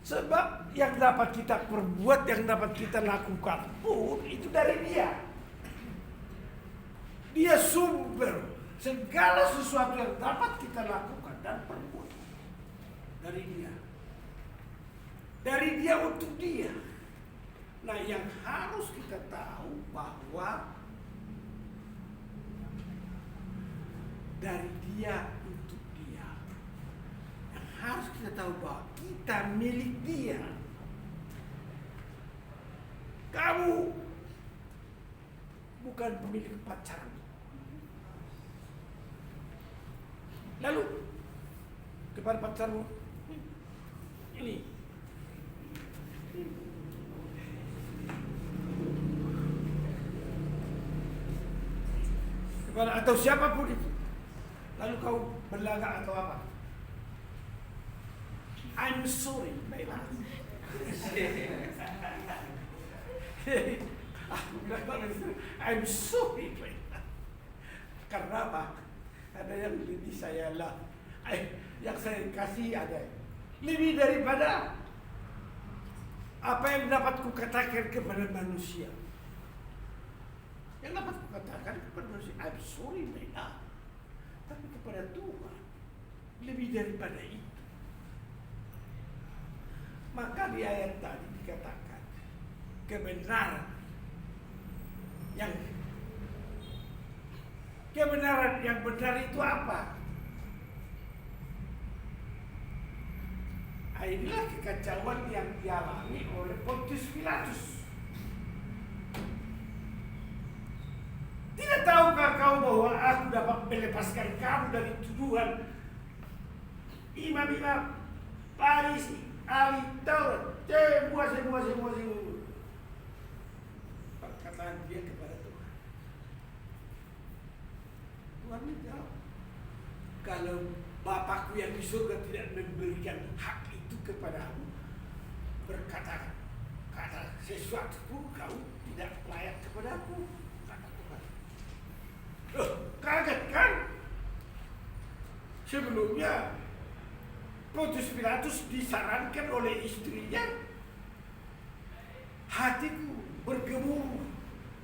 Sebab yang dapat kita perbuat, yang dapat kita lakukan pun itu dari Dia. Dia sumber segala sesuatu yang dapat kita lakukan dan perbuat. Dari Dia. Dari Dia untuk Dia. Nah, yang harus kita tahu bahwa dari Dia untuk Dia. Yang harus kita tahu bahwa kita milik Dia. Kamu bukan milik pacarmu. Lalu kepada pacarmu, ini kepada atau siapapun itu, lalu kau berlagak atau apa? I'm sorry, baiklah. I'm sorry, baiklah. Karena apa? Ada yang lebih saya lah, yang saya kasih ada lebih daripada apa yang dapat kukatakan kepada manusia. Yang dapat kukatakan kepada manusia, I'm sorry, baiklah. Tapi kepada Tuhan lebih daripada itu. Maka di ayat tadi dikatakan kebenaran yang benar itu apa? Inilah kekacauan yang dialami oleh Pontius Pilatus. Tidak tahukah kau bahwa aku dapat melepaskan kamu dari tuduhan imam-imam Farisi, ahli Taurat, semua. Perkataan dia kepada Tuhan. Tuhan menjawab, kalau Bapakku yang di surga tidak memberikan hak itu kepadamu, berkata sesuatu kau tidak layak kepadaku, kata Tuhan. Kaget kan? Sebelumnya Pontius Pilatus disarankan oleh istrinya, hatiku bergemuruh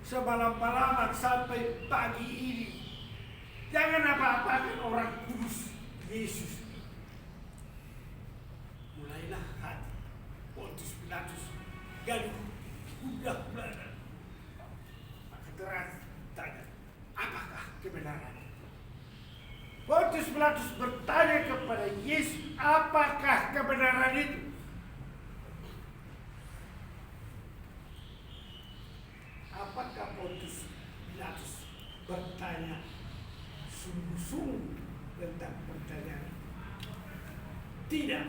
semalam-malaman sampai pagi ini, jangan apa-apakan orang kudus Yesus. Mulailah hati Pontius Pilatus gaduh, udah belajar. Maka tanya, apakah kebenaran? Pontius Pilatus bertanya kepada Yesus, apakah kebenaran itu? Apakah Pontius Pilatus bertanya sungguh-sungguh tentang pertanyaan? Tidak.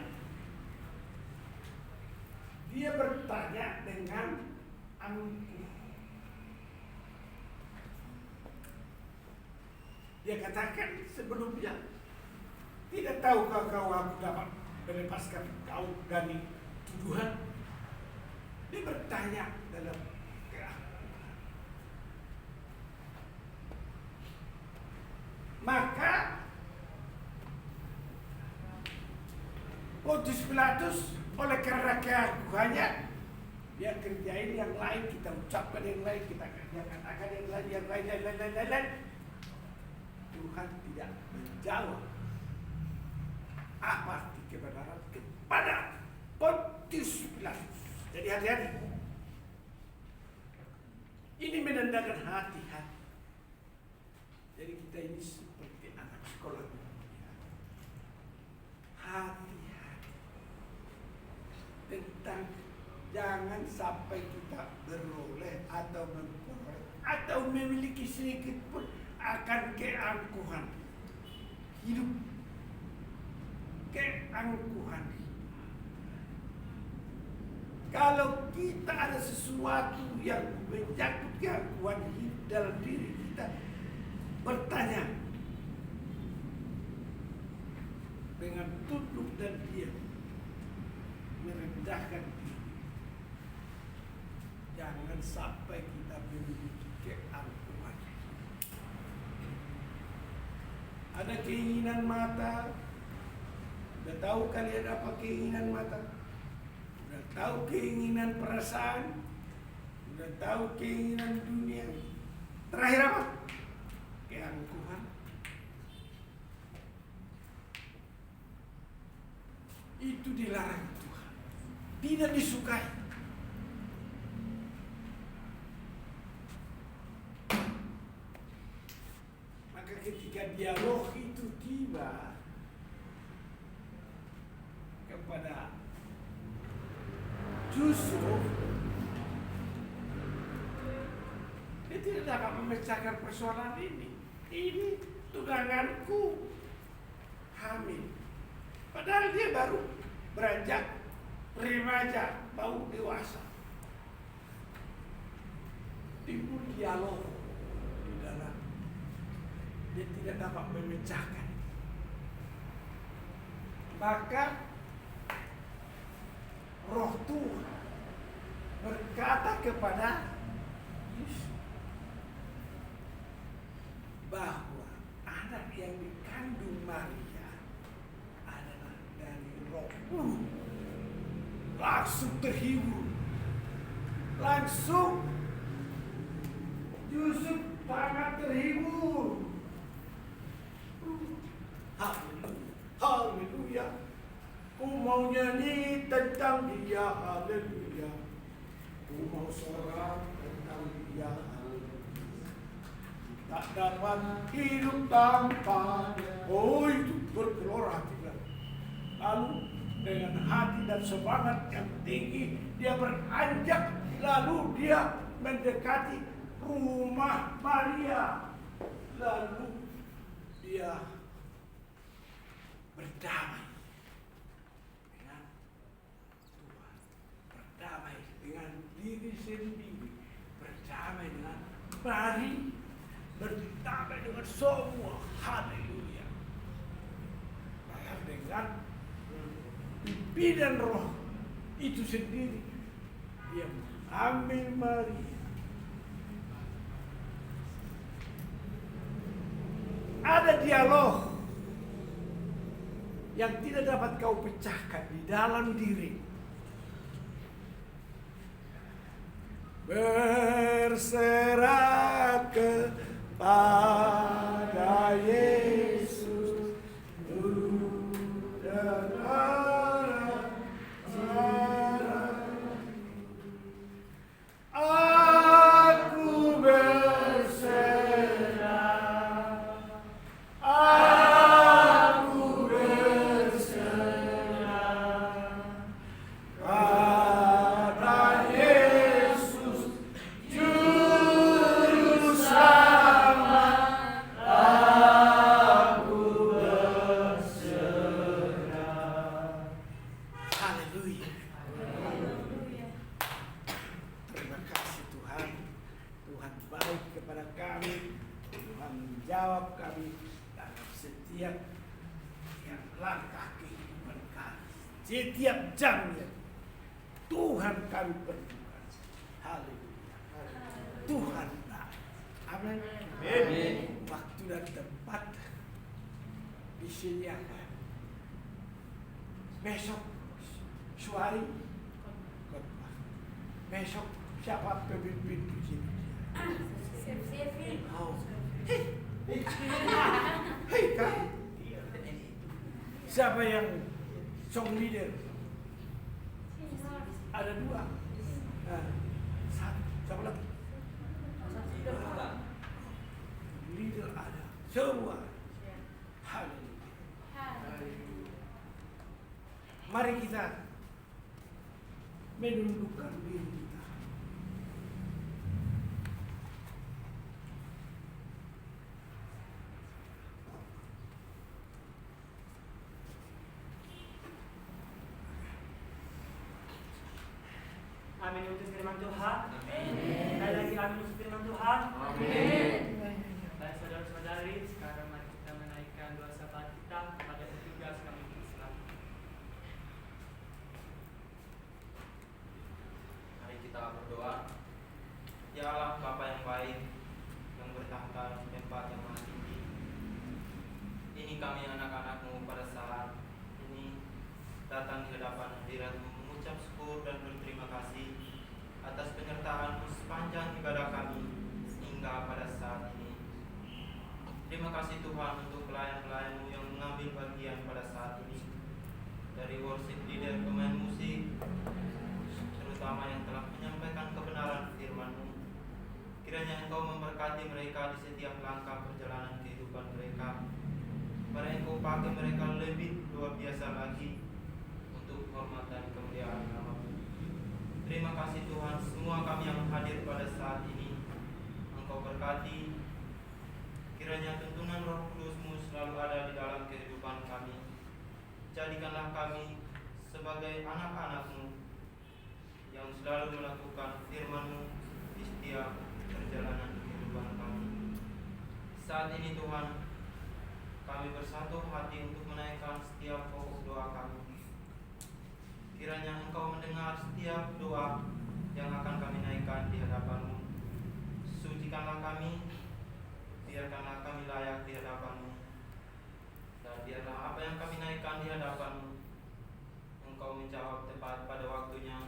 Dia bertanya dengan angkuh. Dia katakan sebelumnya, tidak tahukah kau aku dapat melepaskan kau dari tuduhan? Dia bertanya dalam keangkuhan. Maka Pontius Pilatus oleh karena keangkuhannya, dia kerjain yang lain, kita ucapkan yang lain, kita katakan yang lain. Tuhan tidak menjawab apa arti kebenaran kepada Pontius Pilatus. Jadi hati-hati. Ini menandakan hati-hati. Jadi kita ini seperti anak sekolah. Hati-hati tentang jangan sampai kita beroleh atau memperoleh atau memiliki sedikit pun akan keangkuhan hidup, keangkuhan. Kalau kita ada sesuatu yang menyangkut keangkuhan hidup dalam diri kita, bertanya dengan tunduk dan diam, merendahkan diri. Jangan sampai kita memiliki keangkuhan. Ada keinginan mata. Sudah tahu kalian apa keinginan mata? Sudah tahu keinginan perasaan? Sudah tahu keinginan dunia? Terakhir apa? Keangkuhan. Itu dilarang Tuhan. Tidak disukai. Ketika dialog itu tiba kepada Yusuf, dia tidak dapat memecahkan persoalan ini. Ini tunanganku hamil, padahal dia baru beranjak remaja, baru dewasa. Timbul dialog di dalam. Dia tidak dapat memecahkan. Maka Roh Tuhan berkata kepada Yesus bahwa anak yang dikandung Maria adalah dari Roh. Langsung terhibur. Langsung Yusuf sangat terhibur. Haleluya. Ku mau nyanyi tentang dia, haleluya. Ku mau sorak tentang dia, haleluya. Tak dapat hidup tanpa dia. Oh, itu bergelora hati. Lalu dengan hati dan semangat yang tinggi dia beranjak, lalu dia mendekati rumah Maria. Lalu dia berdamai dengan Tuhan, berdamai dengan diri sendiri, berdamai dengan Maria, berdamai dengan dengan semua. Haleluya. Maka dengan pimpinan roh itu sendiri, dia mengambil Maria. Ada dialog yang tidak dapat kau pecahkan di dalam diri. Berserah kepada Yesus, aku berserah, aku berserah pada Yesus Juru Selamat. Aku berserah. Haleluya. Terima kasih Tuhan. Tuhan baik kepada kami. Tuhan menjawab kami dalam setiap langkah kehidupan kami. Setiap jamnya Tuhan kami perlukan. Haleluya. Tuhan baik. Amin. Waktu dan tempat disediakan. Besok suari khotbah. Besok siapa pemimpin di sini? Oh. Hei kan? Siapa yang song leader? Ada dua. Satu. Siapa lagi? Leader ada. Semua. Haleluya. Mari kita menundukkan diri kita. Amin untuk firman Tuhan. Sekali lagi amin untuk firman Tuhan. Baik saudara-saudari, sekarang mari kita menaikkan doa syafaat kita kepada petugas kami Islam. Mari kita berdoa. Ya Allah, Bapa yang baik, yang bertahta di tempat yang maha tinggi. Ini kami anak-anak-Mu pada saat ini datang di hadapan hadirat-Mu mengucap syukur dan berterima kasih atas penyertaan-Mu sepanjang ibadah kami hingga pada saat ini. Terima kasih Tuhan untuk pelayan-pelayan-Mu yang mengambil bagian pada saat ini, dari worship leader, pemain musik, terutama yang telah menyampaikan kebenaran firman-Mu. Kiranya Engkau memberkati mereka di setiap langkah perjalanan kehidupan mereka. Mari Engkau pakai mereka lebih luar biasa lagi untuk hormat dan kemuliaan nama-Mu. Terima kasih Tuhan, semua kami yang hadir pada saat ini Engkau berkati. Kiranya tuntunan Roh Kudus-Mu selalu ada di dalam kehidupan kami. Jadikanlah kami sebagai anak-anak-Mu yang selalu melakukan firman-Mu di setiap perjalanan kehidupan kami. Saat ini Tuhan, kami bersatu hati untuk menaikkan setiap pokok doa kami. Kiranya Engkau mendengar setiap doa yang akan kami naikkan di hadapan-Mu. Sucikanlah kami, biarkanlah kami layak di hadapan-Mu, dan biarlah apa yang kami naikkan di hadapan-Mu Engkau menjawab tepat pada waktunya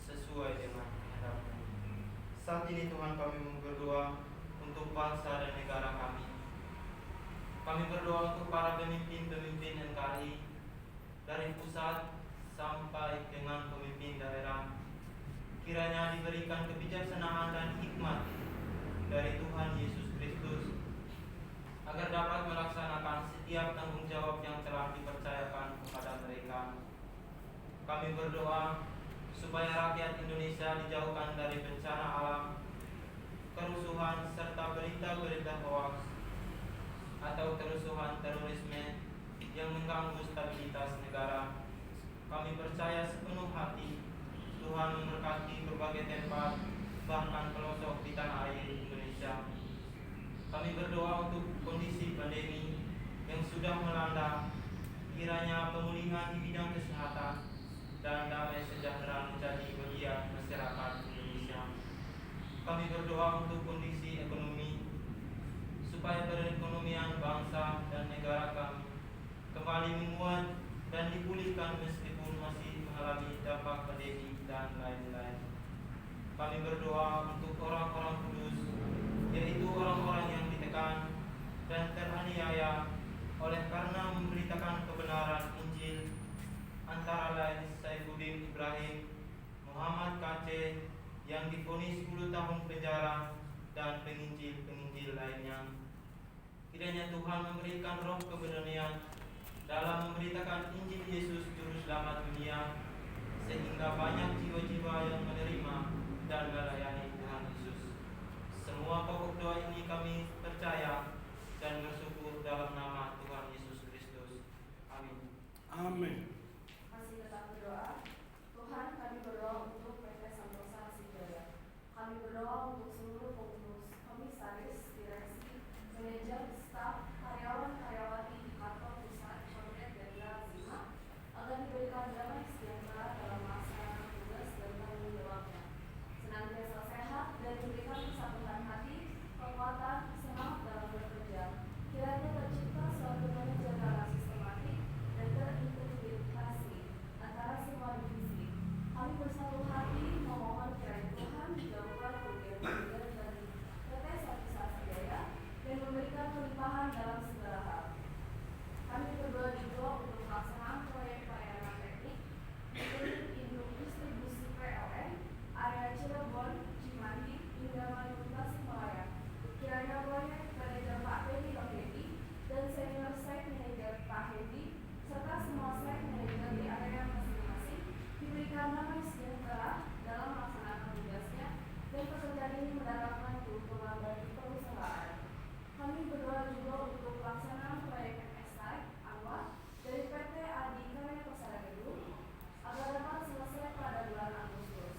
sesuai dengan kehendak-Mu. Saat ini Tuhan, kami berdoa untuk bangsa dan negara kami. Kami berdoa untuk para pemimpin-pemimpin NKRI dari pusat sampai dengan pemimpin daerah. Kiranya diberikan kebijaksanaan dan hikmat dari Tuhan Yesus Kristus agar dapat melaksanakan setiap tanggung jawab yang telah dipercayakan kepada mereka. Kami berdoa supaya rakyat Indonesia dijauhkan dari bencana alam, kerusuhan, serta berita-berita hoaks atau kerusuhan terorisme yang mengganggu stabilitas negara. Kami percaya sepenuh hati Tuhan memberkati berbagai tempat, bahkan pelosok di tanah air Indonesia. Kami berdoa untuk pandemi yang sudah melanda, kiranya pemulihan di bidang kesehatan dan damai sejahtera menjadi bagian masyarakat Indonesia. Kami berdoa untuk kondisi ekonomi, supaya perekonomian bangsa dan negara kami kembali menguat dan dipulihkan meskipun masih mengalami dampak pandemi dan lain-lain. Kami berdoa untuk orang-orang kudus, yaitu orang-orang yang ditekan dan teraniaya oleh karena memberitakan kebenaran Injil, antara lain Saifuddin Ibrahim, Muhammad Kaceh yang divonis 10 tahun penjara, dan penginjil-penginjil lainnya. Kiranya Tuhan memberikan roh keberanian dalam memberitakan Injil Yesus Juru Selamat dunia, sehingga banyak jiwa-jiwa yang menerima dan melayani Tuhan Yesus. Semua pokok doa ini kami percaya dan bersyukur dalam nama Tuhan Yesus Kristus. Amin. Amin. Masih tetap berdoa. Tuhan, kami berdoa untuk PT Santosa Sijaya. Kami berdoa untuk seluruh pengurus, komisaris, direksi, manajer, staf, karyawan-karyawati di kantor pusat, korporat, dan lazimah agar diberikan damai sejahtera dalam melaksanakan tugas dan tanggung jawabnya. Senantiasa sehat dan diberikan kesatuan hati, kekuatan, semangat dalam bekerja. Kiranya tercipta suatu manajemen sistematik dan terintegrasi antara semua divisi. Kami bersatu hati memohon kiranya Tuhan menjauhkan kerugian-kerugian dari PT Santosa Sijaya dan memberikan kelimpahan dalam segala hal. Kami berdoa juga untuk pelaksanaan proyek pelayanan teknik di induk distribusi PLN area Cirebon, Cimandi, hingga Mangun Tasikmalaya. Kiranya proyek manajer Pak Hedi Rohedi dan senior site manager Pak Hedi serta semua site manager di area masing-masing diberikan damai sejahtera dalam melaksanakan tugasnya dan pekerjaan ini mendatangkan keuntungan bagi perusahaan. Kami berdoa juga untuk pelaksanaan proyek MSI Anwar dari PT Adi Karya Persada Gedung agar dapat selesai pada bulan Agustus.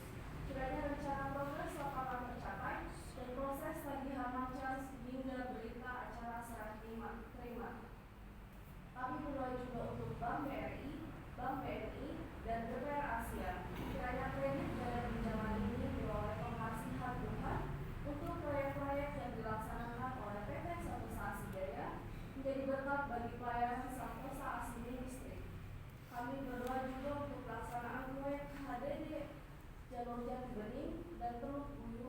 Kiranya rencana progres lapangan tercapai dan proses tagihan lancar hingga berita acara serah terima. Kami berdoa juga untuk Bank BRI, Bank BNI, dan DPR Asia. Kiranya kredit dan pinjaman ini beroleh pengasihan Tuhan untuk proyek-proyek yang dilaksanakan oleh PT Santosa Sijaya menjadi berkat bagi pelayanan Santosa Asli Listrik. Kami berdoa juga untuk pelaksanaan proyek HDD Jalur Jati Bening dan Teluk Bulu